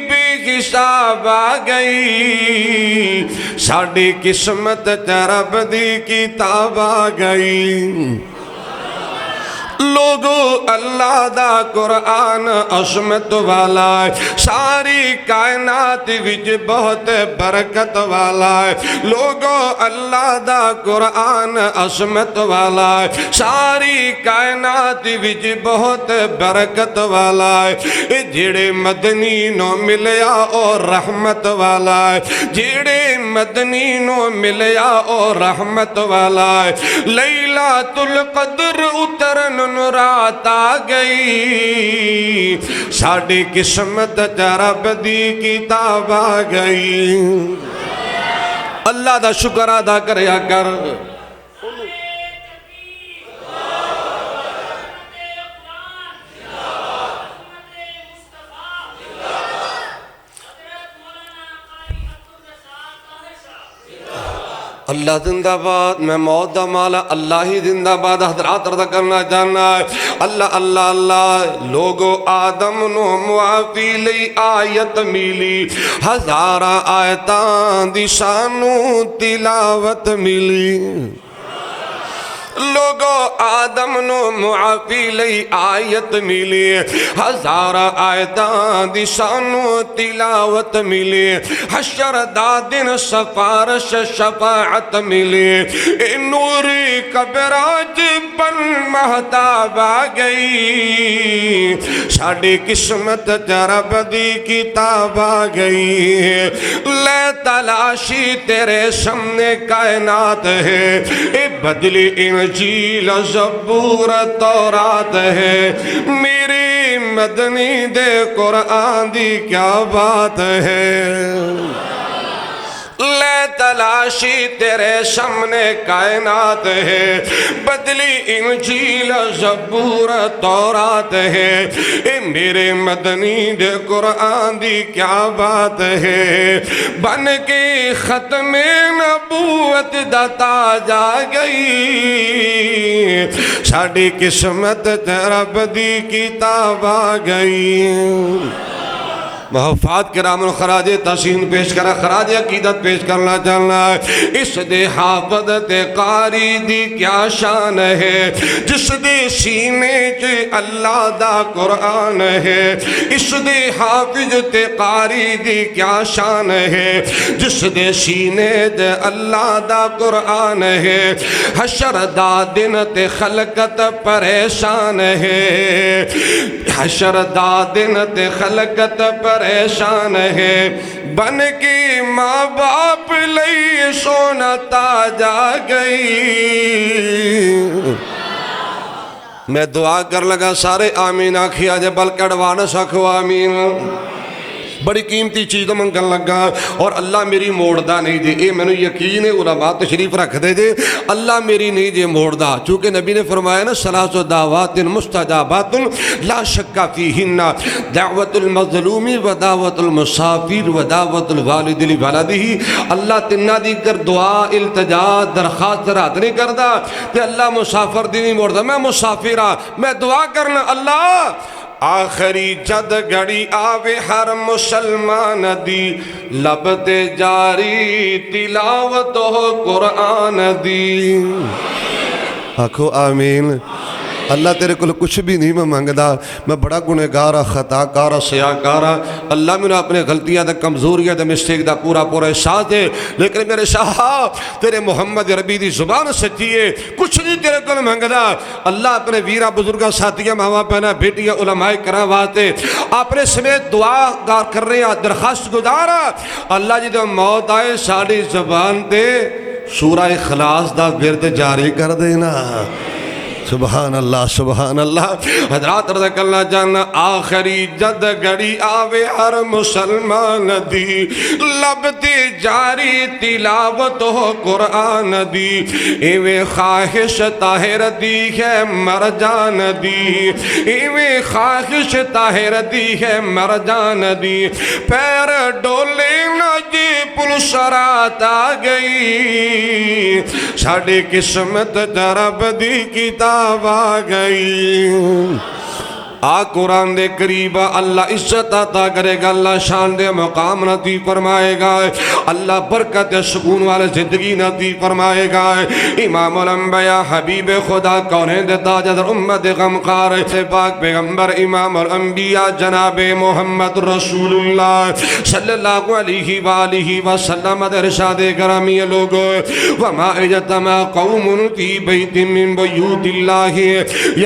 [SPEAKER 1] بے حساب آ گئی، ساڑی قسمت رب دی کتاب آ گئی۔ لوگو اللہ دا قرآن عظمت والا ہے، ساری کائنات وچ بہت برکت والا ہے۔ لوگو اللہ دا قرآن عظمت والا ہے، ساری کائنات وچ بہت برکت والا ہے۔ جڑے مدنی نو ملیا اور رحمت والا ہے، جڑے مدنی نو ملیا اور رحمت والا ہے۔ لیلۃ القدر اترن رات آ گئی، ساڑی قسمت رب دی کتاب آ گئی۔ اللہ دا شکر ادا کریا کر۔ اللہ زندہ باد، میں موت دا مالا اللہ ہی زندہ باد حضرات رضا کرنا چاہنا ہے۔ اللہ اللہ اللہ لوگو آدم نو معافی لئی آیت ملی، ہزارہ آیتان دی شانو تلاوت ملی۔ لوگو آدم نو معافی لئی آیت ملی، ہزارہ آیتان دی شانو تلاوت ملی، حشر دادن سفارش شفاعت ملی، اے نوری کبراج بن مہتاب آ گئی، ساڑی قسمت رب دی کتاب آ گئی۔ لے تلاشی تیرے سامنے کائنات ہے، اے بدلی انجیل زبور تورات ہے، میری مدنی دے قرآن دی کیا بات ہے۔ لے تلاشی تیرے سامنے کائنات ہے، بدلی انجیل زبور تورات ہے، اے میرے مدنی دے قرآن دی کیا بات ہے، بن کے ختم نبوت دا تاج آ گئی، ساڑی قسمت رب دی کتاب آ گئی۔ محفات کرام خراج تحسین پیش کرا، خراج عقیدت پیش کرنا چاہنا ہے۔ اس دے حافظ تے قاری دی کیا شان ہے، جس دے سینے چے اللہ دا قرآن ہے، اس دے حافظ تے قاری دی کیا شان ہے، جس دے سینے تے اللہ دا قرآن ہے، حشر دا دن تے خلقت پریشان ہے، حشر دا دن تے خلقت پریشان ہے، بن کی ماں باپ لئی سونا تاج آ گئی۔ میں دعا کر لگا سارے آمین آکھیا جے بلکہ اڈوانا سکھو آمین۔ بڑی قیمتی چیز منگن لگا اور اللہ میری موڑدا نہیں جے، اے میں نے یقین ہے علماء تشریف رکھ دے جے اللہ میری نہیں جے موڑدا، چونکہ نبی نے فرمایا نا ثلاث دعوات مستجابات لا شک فیہن دعوت المظلوم و دعوت المسافر و دعوت الوالد لولدہ، اللہ تنہ دی کر دعا التجا درخواست رات نہیں کردا تے اللہ مسافر دی نہیں موڑدا، میں مسافر ہاں، میں دعا کرنا اللہ آخری جد گھڑی آوے ہر مسلمان دی لب تے جاری تلاوت ہو قرآن دی۔ آکھو آمین۔ اللہ تیرے کو کچھ بھی نہیں میں مانگدا، میں بڑا گنہگارا خطا کارا سیاکارا، اللہ میں نے اپنے غلطیاں دا کمزوریاں دا مسٹیک دا پورا احساس ہے، لیکن میرے شاہ تیرے محمد ربی دی زبان سچی ہے، کچھ نہیں تیرے کو مانگدا۔ اللہ اپنے ویرہ بزرگا ساتھیاں ماما پہنا بیٹیاں علماء کرام واسطے اپنے سمیت دعا کر رہے ہیں، درخواست گزارا اللہ جی دے موت آئے ساڑی زبان دے سورہ اخلاص دا ورد جاری کر دینا۔ سبحان اللہ سبحان اللہ۔ حضرات رضا کرنا جانا آخری جد گھڑی آوے ہر مسلمان دی لب تے جاری تلاوت ہو قرآن دی، ایویں خواہش طاہر دی ہے مر جان دی، ایویں خواہش طاہر دی ہے مر جان دی، پیر ڈولے نہ جی پلسرات آ گئی، ساڑے قسمت رب دی کتاب آ گئی۔ آ قرآن دے قریبا اللہ عزت عطا کرے گا، اللہ شان دے مقام نصیب فرمائے گا، اللہ برکت سکون والے زندگی نصیب فرمائے گا۔ امام الانبیاء حبیب خدا کونین دے تاجدار امت غمخوار سے پاک پیغمبر امام الانبیاء جناب محمد رسول اللہ صلی اللہ علیہ وآلہ وسلم ارشاد گرامی لوگو، وما اجتمع قوم فی بیت من بیوت اللہ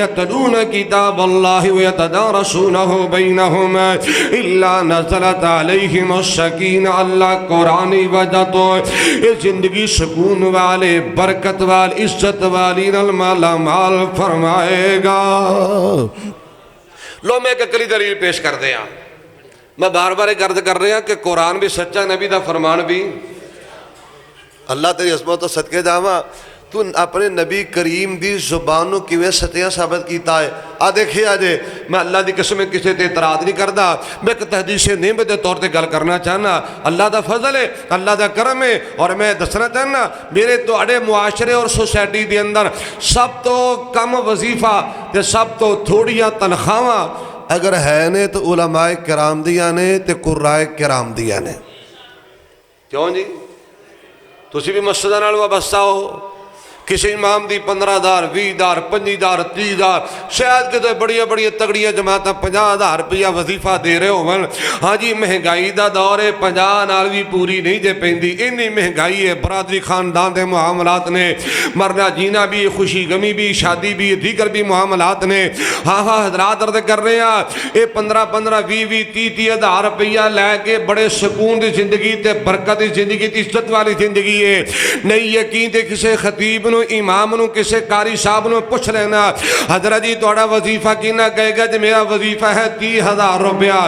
[SPEAKER 1] یتلون کتاب اللہ یتدارسونہ بینہم الا نزلت علیہم السکینہ۔ اللہ قرآنی وجہ تو اس زندگی سکون والے برکت والے عزت والی مالا مال فرمائے گا۔ لو میں ایک کلی دلیل پیش کر دیا، میں بار بار گرد کر رہا کہ قرآن بھی سچا، نبی دا فرمان بھی۔ اللہ تیری عظمت و صدقے جاواں تو اپنے نبی کریم دی زبانوں کیویں سچیاں ثابت کیتا ہے۔ دیکھے آجے میں اللہ دی قسم میں کسی تے اعتراض نہیں کردا، میں ایک تحدیث نعمت دے طور تے گل کرنا چاہنا، اللہ دا فضل ہے، اللہ دا کرم ہے، اور میں دسنا چاہنا میرے تو اڑے معاشرے اور سوسائٹی دے اندر سب تو کم وظیفہ تے سب تو تھوڑیاں تنخواہاں اگر ہے نے تو علماء کرام دیا نے تے قرائے کرام دیا نے۔ کیوں جی؟ تسی بھی مسجدہ نال وابستہ ہو، کسی امام دی 15,000 20,000 25,000 30,000 شاید کہ بڑی بڑی تگڑیاں جماعتاں 50,000 روپیہ وظیفہ دے رہے ہو۔ ہاں جی مہنگائی دا دور ہے، 50 نال بھی پوری نہیں جے پیندی، اتنی مہنگائی ہے، برادری خاندان دے معاملات نے، مرنا جینا بھی، خوشی غمی بھی، شادی بھی، دیگر بھی معاملات نے۔ ہاں حضرات عرض کر رہے ہیں یہ 15 20 30,000 روپیہ لے کے بڑے سکون دی زندگی تے برکت دی زندگی تے عزت والی زندگی ہے۔ نہیں یقین تے کسے خطیب نو امام نو کسے کاری صاحب نو پوچھ لینا حضرت جی توڑا وظیفہ کی نہ کہے گا جی میرا وظیفہ ہے 30,000 روپیہ.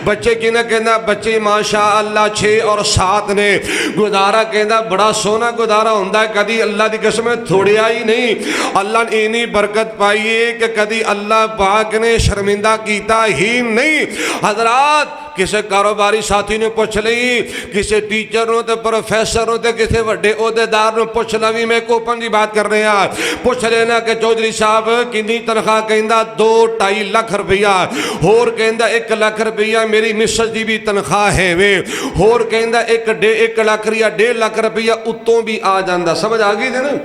[SPEAKER 1] بچے کی نہ کہنا بچے ماشاءاللہ 6 اور 7 نے گزارا کہنا بڑا سونا گزارا ہوندہ ہے کدی اللہ دی قسم تھوڑی آئی نہیں. اللہ نے اینی برکت پائیے کہ کدی اللہ پاک نے شرمندہ کیتا ہی نہیں. حضرات کسے کاروباری ساتھی نے پوچھ لئی کسے ٹیچر نو تے پروفیسر نو تے کسے وڈے عہدیدار نو پوچھ لوی میں کوپن دی بات کر رہے ہیں پوچھ لینا کہ چودھری صاحب کتنی تنخواہ کہندا 2-2.5 لاکھ روپیہ اور کہندا 1 لاکھ روپیہ میری مسز دی بھی تنخواہ ہے وے اور کہندا 1 لاکھ یا 1.5 لاکھ روپیہ اتوں بھی آ جاندا. سمجھ آ گئی تھی نا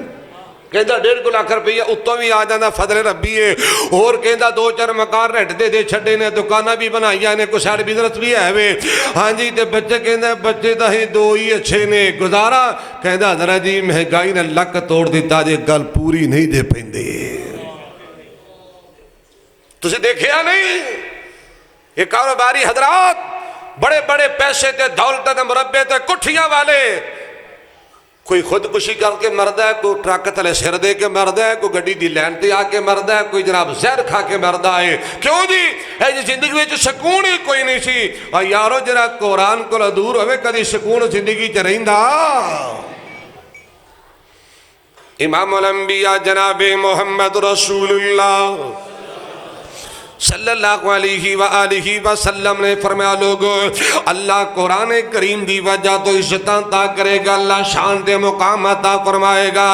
[SPEAKER 1] کہندا 1.5 لاکھ روپیہ اتوں بھی آ جانا فضل ربی ہے اور کہندا 2-4 مکان رہٹ دے چھڑے نے دکانہ بھی بنائیا نے کچھ ساڑھ بزنس بھی ہے وے. ہاں جی تے بچے کہندا بچے دا ہی 2 ہی اچھے نے گزارا کہندا ذرا جی مہنگائی نے لک توڑ دیتا جے گل پوری نہیں دے پیندے. تسی دیکھیا نہیں یہ کاروباری حضرات بڑے بڑے پیسے تے دولت تے مربے تے کٹھیاں والے کوئی خودکشی کر کے مرد ہے کوئی ٹرک تلے سر دے کے مرد ہے کوئی گڈی دی لین تے آ کے مرد ہے کوئی جناب زہر کھا کے مرد ہے. کیوں جی اے جی زندگی میں سکون ہی کوئی نہیں سی. اور یارو جرا قرآن کو دور ہوئے کدی سکون زندگی چ رہندا. امام الانبیاء جناب محمد رسول اللہ صلی اللہ علیہ وآلہ وسلم نے فرمایا لوگو اللہ قرآن کریم دی وجہ تو عزتاں تا کرے گا اللہ شان دے مقام عطا فرمائے گا.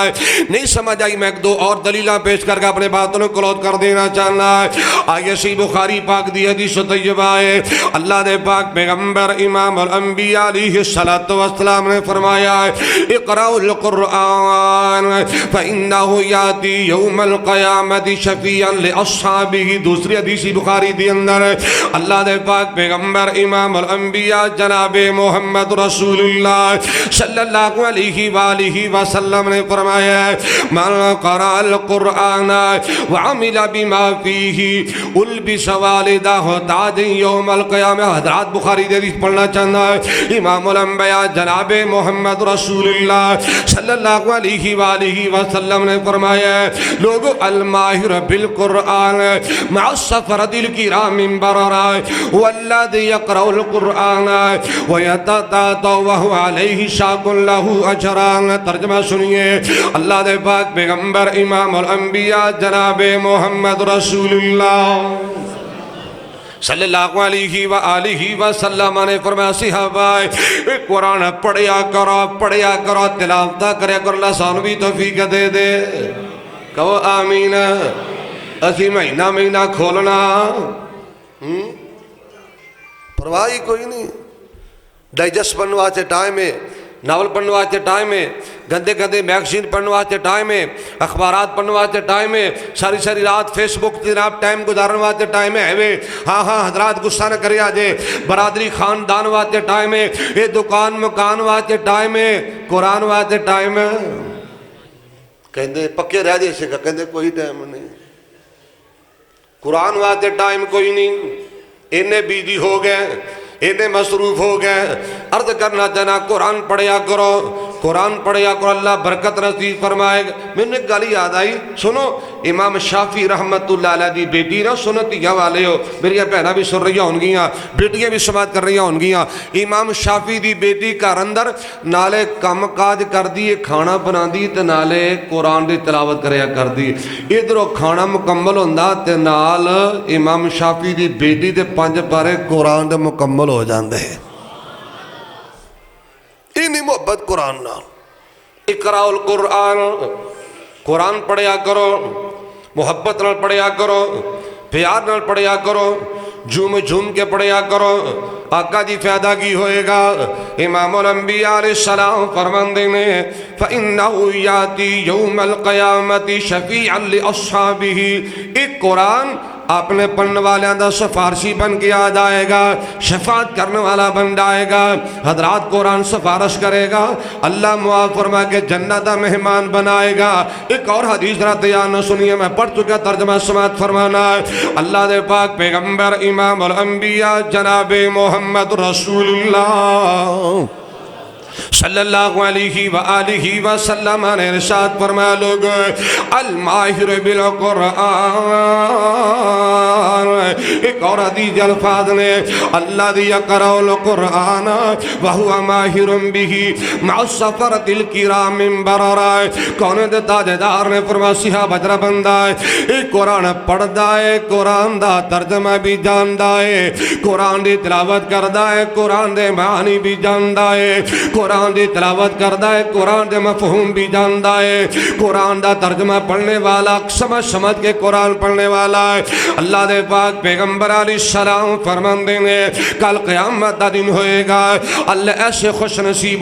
[SPEAKER 1] نہیں سمجھ آئی میں 1-2 اور دلیلہ پیش کر کے اپنے باتوں کو کلوز کر دینا چاہنا ہے. آئیے سی بخاری پاک دی حدیث طیبہ ہے اللہ دے پاک پیغمبر امام الانبیاء علیہ السلام نے فرمایا اقرأوا القرآن فإنه یاتی یوم القیامت شفیعا لأصحابہ. دوسری حدیث بخاری دی اندر اللہ دے پاک پیغمبر امام الانبیاء جناب محمد رسول اللہ صلی اللہ علیہ وآلہ وسلم نے فرمایا من قرأ القرآن وعمل بما فیہ البس والدہ تاج یوم القیامہ. حضرات بخاری دی حدیث پڑھنا چاہنا ہے امام الانبیاء جناب محمد رسول اللہ صلی اللہ علیہ وآلہ وسلم نے فرمایا لوگو الماہر بالقرآن مع فرد الكرام بررا والذي يقرأ القرآن ويتتاتى وهو عليه شاق له اجران. ترجمہ سنیے اللہ دے پاک پیغمبر امام الانبیاء جناب محمد رسول اللہ صلی اللہ علیہ وآلہ وسلم نے فرمایا صحابہ قرآن پڑھیا کرو تلاوت کریا کرو. اللہ سانو بھی توفیق دے دے کہو آمین. اسی مہینہ کھولنا پرواہ ہی کوئی نہیں. ڈائجسٹ پڑھنے واسطے ٹائم ہے ناول پڑھنے واسطے ٹائم ہے گندے میگزین پڑھنے واسطے ٹائم ہے اخبارات پڑھنے واسطے ٹائم ہے ساری رات فیس بک جناب ٹائم گزارنے واسطے ٹائم ہے. ہاں حضرات غصہ نہ کرے آجے برادری خاندان واسطے ٹائم ہے یہ دکان مکان واسطے ٹائم ہے قرآن واسطے ٹائم ہے. کہندے پکے رہ جے سے کہندے کوئی ٹائم نہیں قرآن واسطے ٹائم کوئی نہیں. انہیں بیجی ہو گئے انہیں مصروف ہو گئے. عرض کرنا چاہنا قرآن پڑھیا کرو اللہ برکت نصیب فرمائے گا. میں نے گالی یاد آئی سنو امام شافی رحمت اللہ علیہ دی بیٹی نا سنتیاں والے ہو میری بہنہ بھی سن رہی ہوں گیاں بیٹیاں بھی سماعت کر رہی ہوں گیاں. امام شافی دی بیٹی گھر اندر نالے کام کاج کر دی کھانا بنا دی تے نالے قرآن دی تلاوت کریا کر دی. ادھروں کھانا مکمل ہوندا تے نال امام شافی دی بیٹی دے 5 پارے قرآن دے مکمل ہو جاندے. اینی محبت قرآن نال. اقرأ القرآن قرآن پڑھیا کرو محبت نال پڑھیا کرو پیار نال پڑھیا کرو جھوم کے پڑھیا کرو. آقا جی فائدہ کی ہوئے گا. امام الانبیاء علیہ السلام فرماندے نے فَإِنَّهُ يَأْتِي يَوْمَ الْقِيَامَةِ شَفِيعًا لِأَصْحَابِهِ. ایک قرآن اپنے پڑھنے والے اندر سفارشی بن کے آ جائے گا شفاعت کرنے والا بن جائے گا. حضرات قرآن سفارش کرے گا اللہ معاف فرما کے جنت مہمان بنائے گا. ایک اور حدیث ذرا تیار نہ سنیے میں پڑھ چکا ترجمہ سماعت فرمانا ہے. اللہ دے پاک پیغمبر امام الانبیاء جناب محمد رسول اللہ صلی اللہ علیہ وآلہ وسلم نے ارشاد فرمایا لوگ الماہر بالقرآن، ایک اور حدیث الفاظ نے الذی یقرأ القرآن وہو ماہر بہ مع السفرۃ الکرام بررا، کون دے تاجدار نے فرمایا صحابہ بجرا بندہ ہے قرآن پڑھدا ہے، قرآن دا ترجمہ بھی جاندا ہے، قرآن دی تلاوت کردا ہے، قرآن دے معنی بھی جاندا ہے، قرآن دی تلاوت کردا ہے، قرآن دے مفہوم بھی جاندا ہے، قرآن دا ترجمہ پڑھنے والا سمجھ کے قرآن پڑھنے والا ہے۔ اللہ دے پاک پیغمبر علیہ السلام فرماندے نے کل قیامت دا دن ہوئے گا، اللہ ایسے خوش نصیب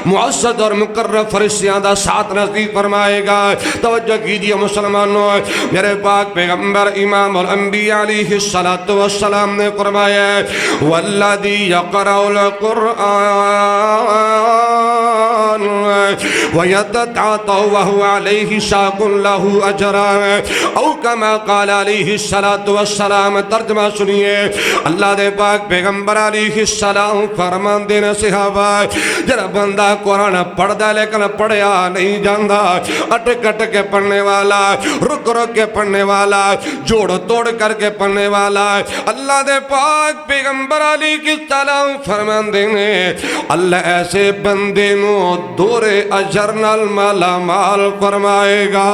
[SPEAKER 1] معزز اور مقرب فرشتیاں دا ساتھ نصیب فرمائے گا۔ توجہ کیجئے مسلمانوں، میرے پاک پیغمبر امام الانبیاء علیہ السلام نے فرمایا والذی یقرأ القرآن ویتتعطع وہو علیہ شاق لہ اجران، او کما قال علیہ السلام۔ ترجمہ سنیے، اللہ دے پاک پیغمبر علیہ السلام فرمان دینا صحابہ جرا بندہ قرآن پڑھ دا لیکن پڑھیا نہیں جاندہ، اٹک اٹک کے پڑھنے والا، رک رک کے پڑھنے والا، جوڑ توڑ کر کے پڑھنے والا، اللہ دے پاک پیغمبر علیہ السلام فرمان دینے اللہ ایسے بندے نو دور اجر نال مالا مال فرمائے گا۔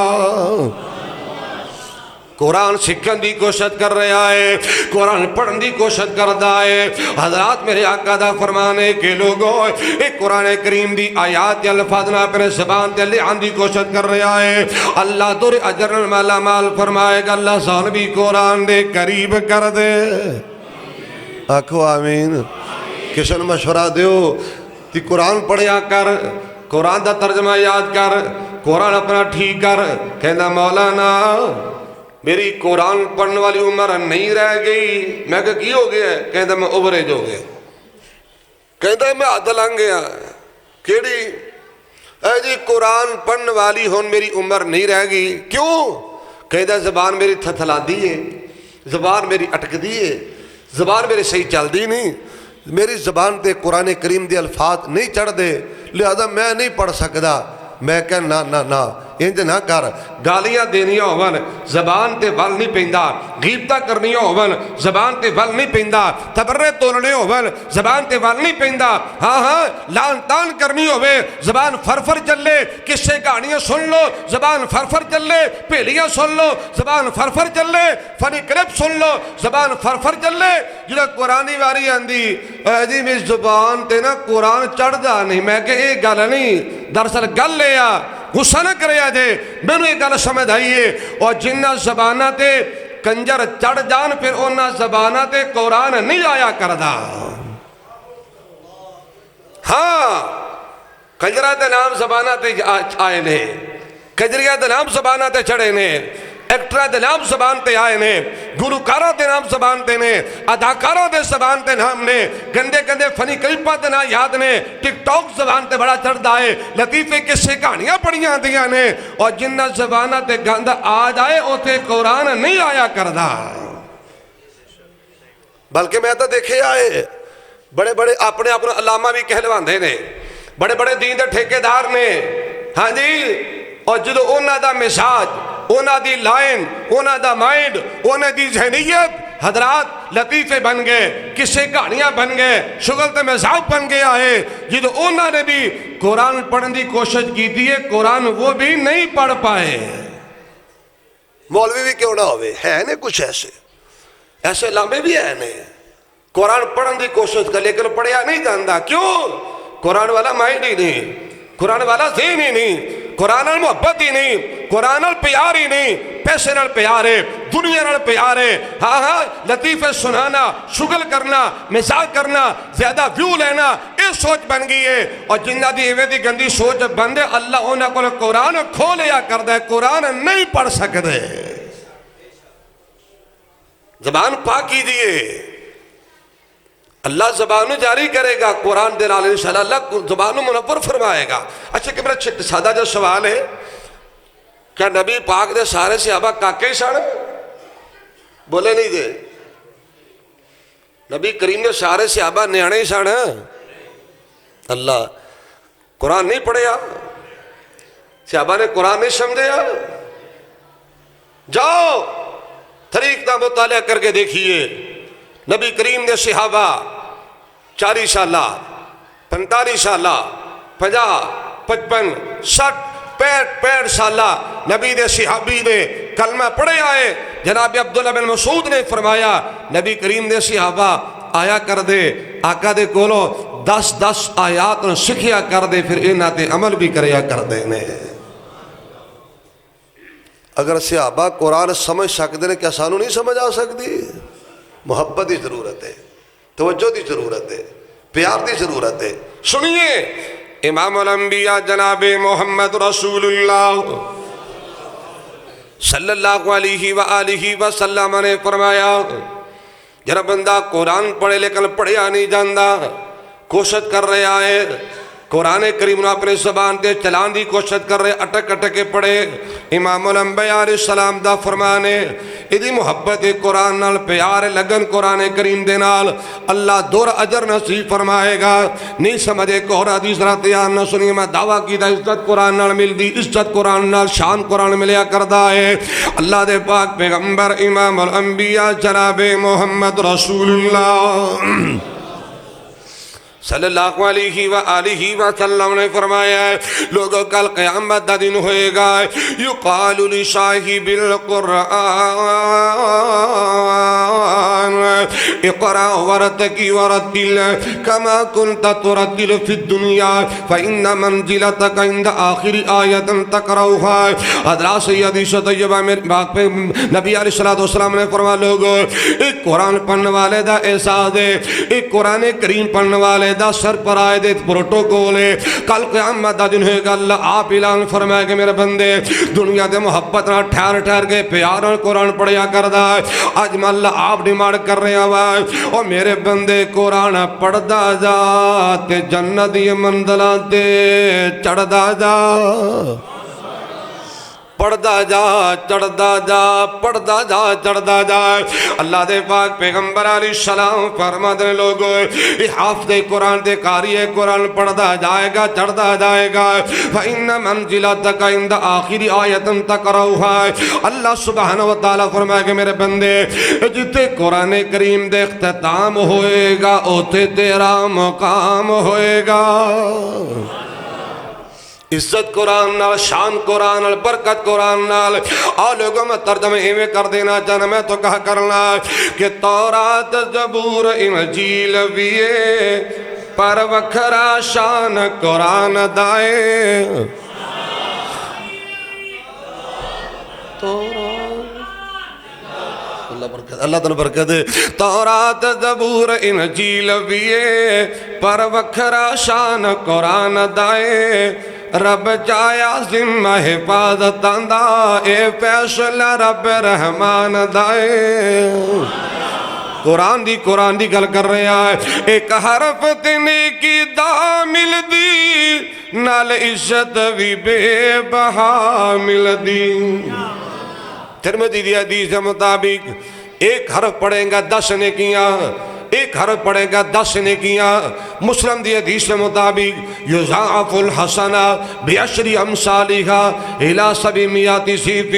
[SPEAKER 1] قرآن سکھن دی کوشش کر رہا ہے، قرآن پڑھن دی کوشش کردا ہے۔ حضرات میرے آقا دا فرمانے کے لوگوں ایک قرآن کریم دی آیات یا الفاظ نہ اپنے زبان تے لے آن دی کوشش کر رہا ہے، اللہ دور اجر مالا مال فرمائے گا۔ اللہ سان بھی قرآن دے قریب کر دے، آکھو آمین۔ کسن مشورہ دیو تی قرآن پڑھیا کر، قرآن دا ترجمہ یاد کر، قرآن اپنا ٹھیک کر، کہنا مولانا میری قرآن پڑھنے والی عمر نہیں رہ گئی۔ میں کہا کی ہو گیا ہے؟ کہتا میں اووریج ہو گیا، کہتا میں عدل لنگ گیا۔ کیڑی اے جی قرآن پڑھنے والی ہون میری عمر نہیں رہ گئی، کیوں؟ کہتا زبان میری تھتھلا دی ہے، زبان میری اٹک دی ہے، زبان میری صحیح چل دی نہیں، میری زبان تے قرآن کریم دے الفاظ نہیں چڑھ دے، لہذا میں نہیں پڑھ سکدا۔ میں کہ نا نا نا انج نہ کر، گالیاں دینیاں ہون زبان تے ول نہیں پیندا، غیبتاں کرنیاں ہون زبان تے ول نہیں پیندا، تبرے تولنے ہون زبان تے ول نہیں پیندا، ہاں ہاں لان تان کرنی ہوئے زبان فرفر چلے، قصے کہانیاں سن لو زبان فرفر چلے، پہلیاں سن لو زبان فرفر چلے، فنی کلپ سن لو زبان فرفر چلے، جڑا قرآنی واری آندی اے جی میں زبان تے نا قرآن چڑھ دا نہیں۔ میں کہ ایک گل نہیں، دراصل گل لے آ، غصہ نہ کرے آجے، میں نے ایک گل سمجھ آئیے، اور جنہ زبانہ تے کنجر چڑھ جان پھر انہ زبانہ تے قرآن نہیں آیا کردہ۔ ہاں کنجرہ تے نام زبانہ تے آئے نے، کنجریہ تے نام زبانہ تے چڑھے نے، ایکٹرہ دے نام زبان تے آئے نے، گلوکارہ دے نام زبان تے نے، اداکارہ دے زبان تے نام نے، گندے گندے فنی کلپہ تے نام یاد نے، ٹک ٹاک زبان تے بڑا چڑھ دائے، لطیفے کسے کہانیاں پڑھیاں دیا نے، اور جنہ زبانہ تے گندہ آ جائے اوتے قرآن نہیں آیا کردہ۔ بلکہ میں تو دیکھے آئے بڑے بڑے اپنے اپنے علامہ بھی کہلواندے نے، بڑے بڑے دین دے ٹھیکیدار نے، ہاں جی، اور جدو اونا دا مزاج، اونا دی لائن، اونا دا مائنڈ، اونا دی ذہنیت حضرات لطیفے بن گئے، کسے کہانیاں بن گئے، شغل تے مزاج بن گیا ہے۔ جدو اونا نے بھی قرآن پڑھن دی کوشش کی دی ہے، قرآن وہ بھی نہیں پڑھ پائے۔ مولوی بھی کیوں نہ ہوئے، ہے نے کچھ ایسے لامے بھی ہے نے، قرآن پڑھن دی کوشش کر لیکن پڑھیا نہیں جاندہ، کیوں؟ قرآن والا مائنڈ ہی نہیں، قرآن والا ذہن ہی نہیں، قرآن نال محبت ہی نہیں، قرآن نال پیار ہی نہیں، پیسے نال پیار ہے، دنیا نال پیار ہے، ہاں ہاں لطیفے سنانا، شغل کرنا، مزاق کرنا، زیادہ ویو لینا، یہ سوچ بن گئی ہے۔ اور جنہ دی ایویں دی گندی سوچ بندے اللہ انہاں کو قرآن کھولیا کردہ ہے، قرآن نہیں پڑھ سکتے۔ زبان پاک کیجئے، اللہ زبانو جاری کرے گا، قرآن دے نال انشاءاللہ اللہ زبانو منور فرمائے گا۔ اچھا کہ میرا سادہ جو سوال ہے، کیا نبی پاک دے سارے صحابہ کاکے سن؟ بولے نہیں دے، نبی کریم نے سارے صحابہ نیانے سن؟ اللہ قرآن نہیں پڑھیا، صحابہ نے قرآن نہیں سمجھیا؟ جاؤ تاریخ کا مطالعہ کر کے دیکھیے، نبی کریم نے صحابہ 40 سالہ 45 سالہ 50 55 60 65 سالہ نبی نے صحابی نے کلمہ پڑھے آئے۔ جناب عبداللہ بن مسعود نے فرمایا نبی کریم نے صحابہ آیا کر دے آقا دے کولو 10 آیات سکھیا کر دے، پھر انہاں تے عمل بھی کریا کر دے نے۔ اگر صحابہ قرآن سمجھ سکتے ہیں، کیا سانو نہیں سمجھ آ سکتی؟ محبت دی ضرورت ہے، توجہ دی ضرورت ہے، پیار دی ضرورت ہے۔ سنیے امام الانبیاء جناب محمد رسول اللہ صلی اللہ علیہ وآلہ وسلم نے فرمایا جناب بندہ قرآن پڑھے لیکن پڑھیا نہیں جاندہ، کوشش کر رہا ہے قرآن کریم نے اپنے زبان تے چلان دی کوشش کر رہے، اٹک اٹک کے پڑھے۔ امام الانبیاء علیہ السلام دا فرمانے ادھی محبت قرآن نال پیار لگن قرآن کریم دے نال اللہ دور اجر نصیب فرمائے گا۔ نہیں سمجھے کو اور حدیث رات یار نہ سنیے، میں دعویٰ کی دا عزت قرآن نال مل دی، عزت قرآن نال شان قرآن ملیا کردہ ہے۔ اللہ دے پاک پیغمبر امام الانبیاء جناب محمد رسول اللہ صلی اللہ علیہ وآلہ وسلم نے فرمایا ہے لوگوں کل قیامت دا دن ہوئے گا، یقال لصاحب القرآن اقرأ ورتقی ورتل کما کنت ترتل فی الدنیا فإن منزلتک عند آخر آیت تقرأها۔ حضرات سیدی طیبہ میرے باق پہ نبی علیہ السلام نے فرمایا لوگوں ایک قرآن پڑھنے والے دا احساس ہے، ایک قرآن کریم پڑھنے والے دا سر پر آئے دے پروٹوکول ہے، کل قیامت دا دن ہوئے گا اللہ آپ اعلان فرمائے کہ میرے بندے دنیا دے محبت نہ ٹھہر ٹھہر کے پیار اور قرآن پڑھیا کردہ ہے، آج میں اللہ آپ ڈیمانڈ کر رہے ہیں اور میرے بندے قرآن پڑھدا جا تے جنت دی منزلاں تے چڑھدا جا، پڑھدا جا چڑھدا جا پڑھدا جا چڑھدا جا۔ اللہ دے پاک پیغمبر علیہ السلام فرماتے ہیں لوگوں یہ حافظ قرآن دے قاری قرآن پڑھدا جائے گا چڑھدا جائے گا، فَإِنَّ مَنْزِلَتَكَ عِنْدَ آخِرِ آیَةٍ تَقْرَؤُهَا۔ اللہ سبحانہ وتعالیٰ فرمائے کہ میرے بندے جتے قرآن کریم دے اختتام ہوئے گا اوتے تیرا مقام ہوئے گا۔ عزت قرآن نال، شان قرآن نال، برکت قرآن نال۔ آ لوگوں میں ترجمہ ایویں کر دینا چاہنا، میں تو کہا کرنا کہ تورات زبور انجیل ویے پر وکھرا شان قرآن دائے۔ اللہ تعالیٰ برکت ہے۔ تورات زبور انجیل ویے پر وکھرا شان قرآن دائے، رب چایا ذمہ حفاظت دا اے فیصلہ رب رحمان دائے۔ قرآن دی گل کر رہے ہیں، ایک حرف تینے کی دا مل دی نال عزت بھی بے بہا مل دی۔ ترمذی دی حدیث کے مطابق ایک حرف پڑھیں گا 10 نیکیاں، ایک حرف پڑھے گا 10 نیکیاں۔ مسلم دی حدیث کے مطابق یضاعف الحسنہ بعشر امثالہا الی 700 ضعف۔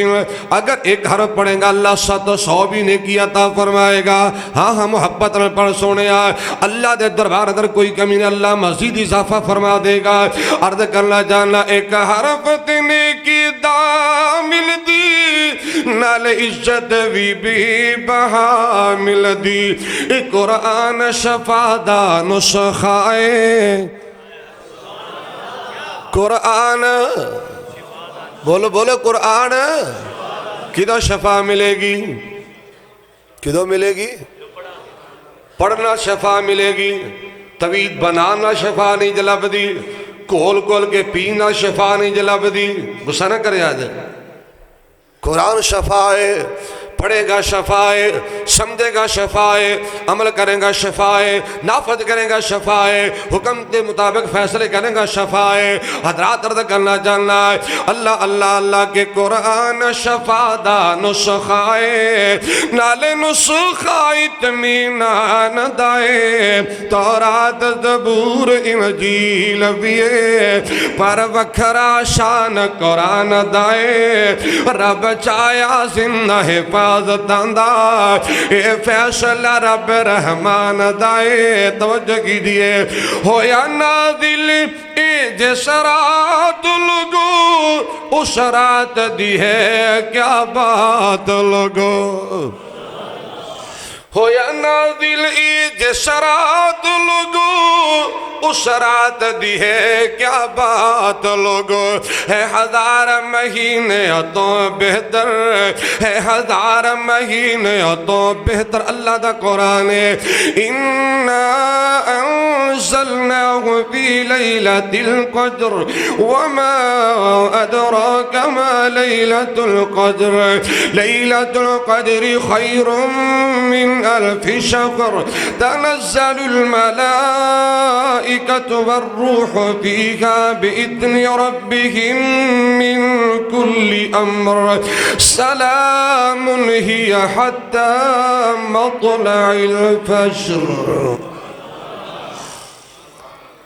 [SPEAKER 1] اگر ایک حرف پڑھے گا اللہ 700 بھی نیکی عطا فرمائے گا۔ ہاں محبت میں پڑھ سونے آئے اللہ دے دربار اندر کوئی کمی نہیں، اللہ مزید اضافہ فرما دے گا۔ عرض کرنا جانا ایک حرف نیکی دا مل دی نال عزت بھی بہا مل دی۔ ایک قرآن شفا دا نسخائے، قرآن بولو بولو قرآن کدو شفا ملے گی؟ کدو ملے گی؟ پڑھنا شفا ملے گی، طویل بنانا شفا نہیں جلب دی، کھول کھول کے پینا شفا نہیں جلب دی۔ غصہ نہ کرے آج، قرآن شفا ہے، پڑھے گا شفائے، سمجھے گا شفائے، عمل کرے گا شفائے، نافذ کرے گا شفائے، حکم کے مطابق فیصلے کرے گا شفائے۔ حضرات عرض کرنا چاہنا ہے اللہ اللہ اللہ کے قرآن شفا دا نسخائے، نالے نسخائی تمینان دائے، تورات زبور انجیل بیے، پر وکھرا شان قرآن دائے، رب چایا زندہ حفاظت آندہ، اے فیصلہ رب رحمان دائے۔ توجہ کیجئے، ہویا نازل اے جسرات لگو، اس رات دی ہے کیا بات لگو، ہویا نازل ای جسرات لگو، اس رات دی ہے کیا بات لوگو، ہے ہزار مہینے تو بہتر، ہے ہزار مہینے تو بہتر اللہ دا قرآن ہے۔ اِنَّا أَنزَلْنَاهُ فِي لَيْلَةِ الْقَدْرِ وَمَا أَدْرَاكَ مَا لَيْلَةُ الْقَدْرِ لَيْلَةُ الْقَدْرِ خَيْرٌ مِّنْ أَلْفِ شَهْرٍ تَنَزَّلُ الْمَلَائِكَةُ والروح فيها بإذن ربهم من كل أمر سلام هي حتى مطلع الفجر۔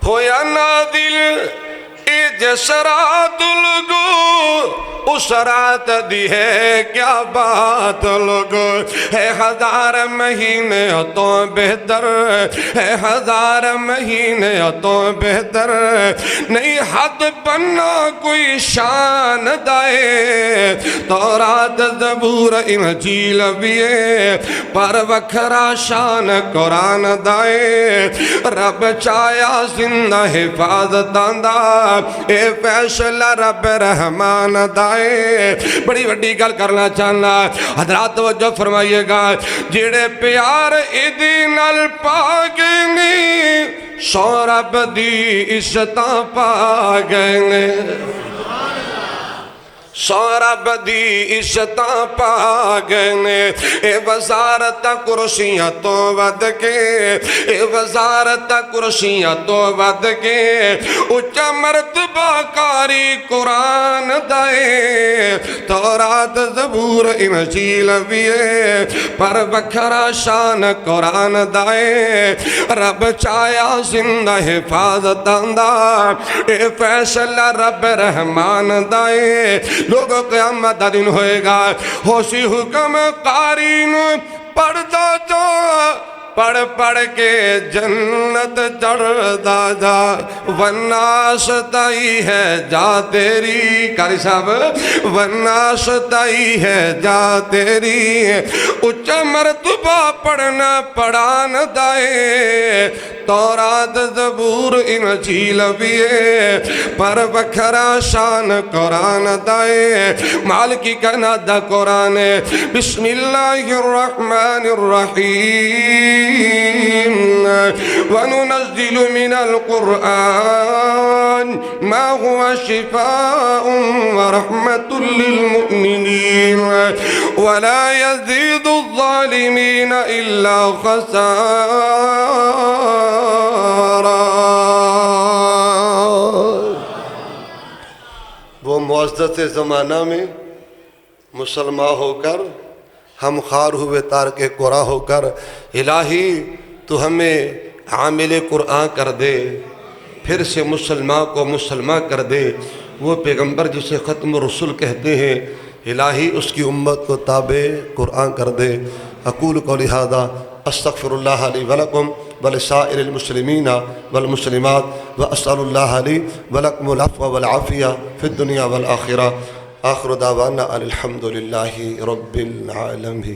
[SPEAKER 1] ہویا نازل اے جسرات لگو، اس رات دی ہے کیا بات لوگو، ہے ہزار مہینے تو بہتر، ہے ہزار مہینے تو بہتر، نہیں حد بنا کوئی شان دائے، تورات زبور انجیل بیے، پر وکھرا شان قرآن دائے، رب چایا زندہ حفاظت آندہ، اے فیصلہ رب رحمان دائے۔ بڑی وڈی گل کرنا چاہنا حضرات توجہ فرمائیے گا، جڑے پیار ایدی نال پاگنی، سو رب دی عزتاں پاگنے، سو رب دی عزتاں پاگنے، اے وزارت کرسیاں تو ود کے، اے وزارت کرسیاں تو ود کے، اچھا مرتبہ کاری قرآن دائے، تورات زبور انجیل بیے، پر وکھرا شان قرآن دائے، رب چایا زندہ حفاظت آندہ، اے فیصلہ رب رحمان دائے۔ لوگوں قیامت دا دن ہوئے گا، ہوشی حکم قارین پڑھتا جا، پڑھ پڑھ کے جنت چڑھتا جا، والناس تائی ہے جا تیری، قاری صاحب والناس تائی ہے جا تیری، اچھا مرتبہ پڑھنا پڑھان دائے، تورات زبور انجیل بیے، پر وکھرا شان قرآن دائے، مالکی کہنا دا قرآن ہے۔ بسم اللہ الرحمن الرحیم، وَنُنَزِّلُ مِنَ الْقُرْآنِ مَا هُوَ شِفَاءٌ وَرَحْمَةٌ لِّلْمُؤْمِنِينَ وَلَا يَزِيدُ الظَّالِمِينَ إِلَّا خَسَارًا۔ وہ معزز زمانہ میں مسلمان ہو کر ہم خار ہوئے تارک قرآن ہو کر، الہی تو ہمیں عامل قرآن کر دے، پھر سے مسلمان کو مسلمان کر دے۔ وہ پیغمبر جسے ختم رسول کہتے ہیں، الہی اس کی امت کو تابع قرآن کر دے۔ اقول قولی ھذا استغفر اللہ لی ولکم ولسائر المسلمین والمسلمات واسأل اللہ لی ولکم العفو والعافیہ فی الدنیا والآخرہ۔ آخر دعوانا الحمدللہ رب العالمین۔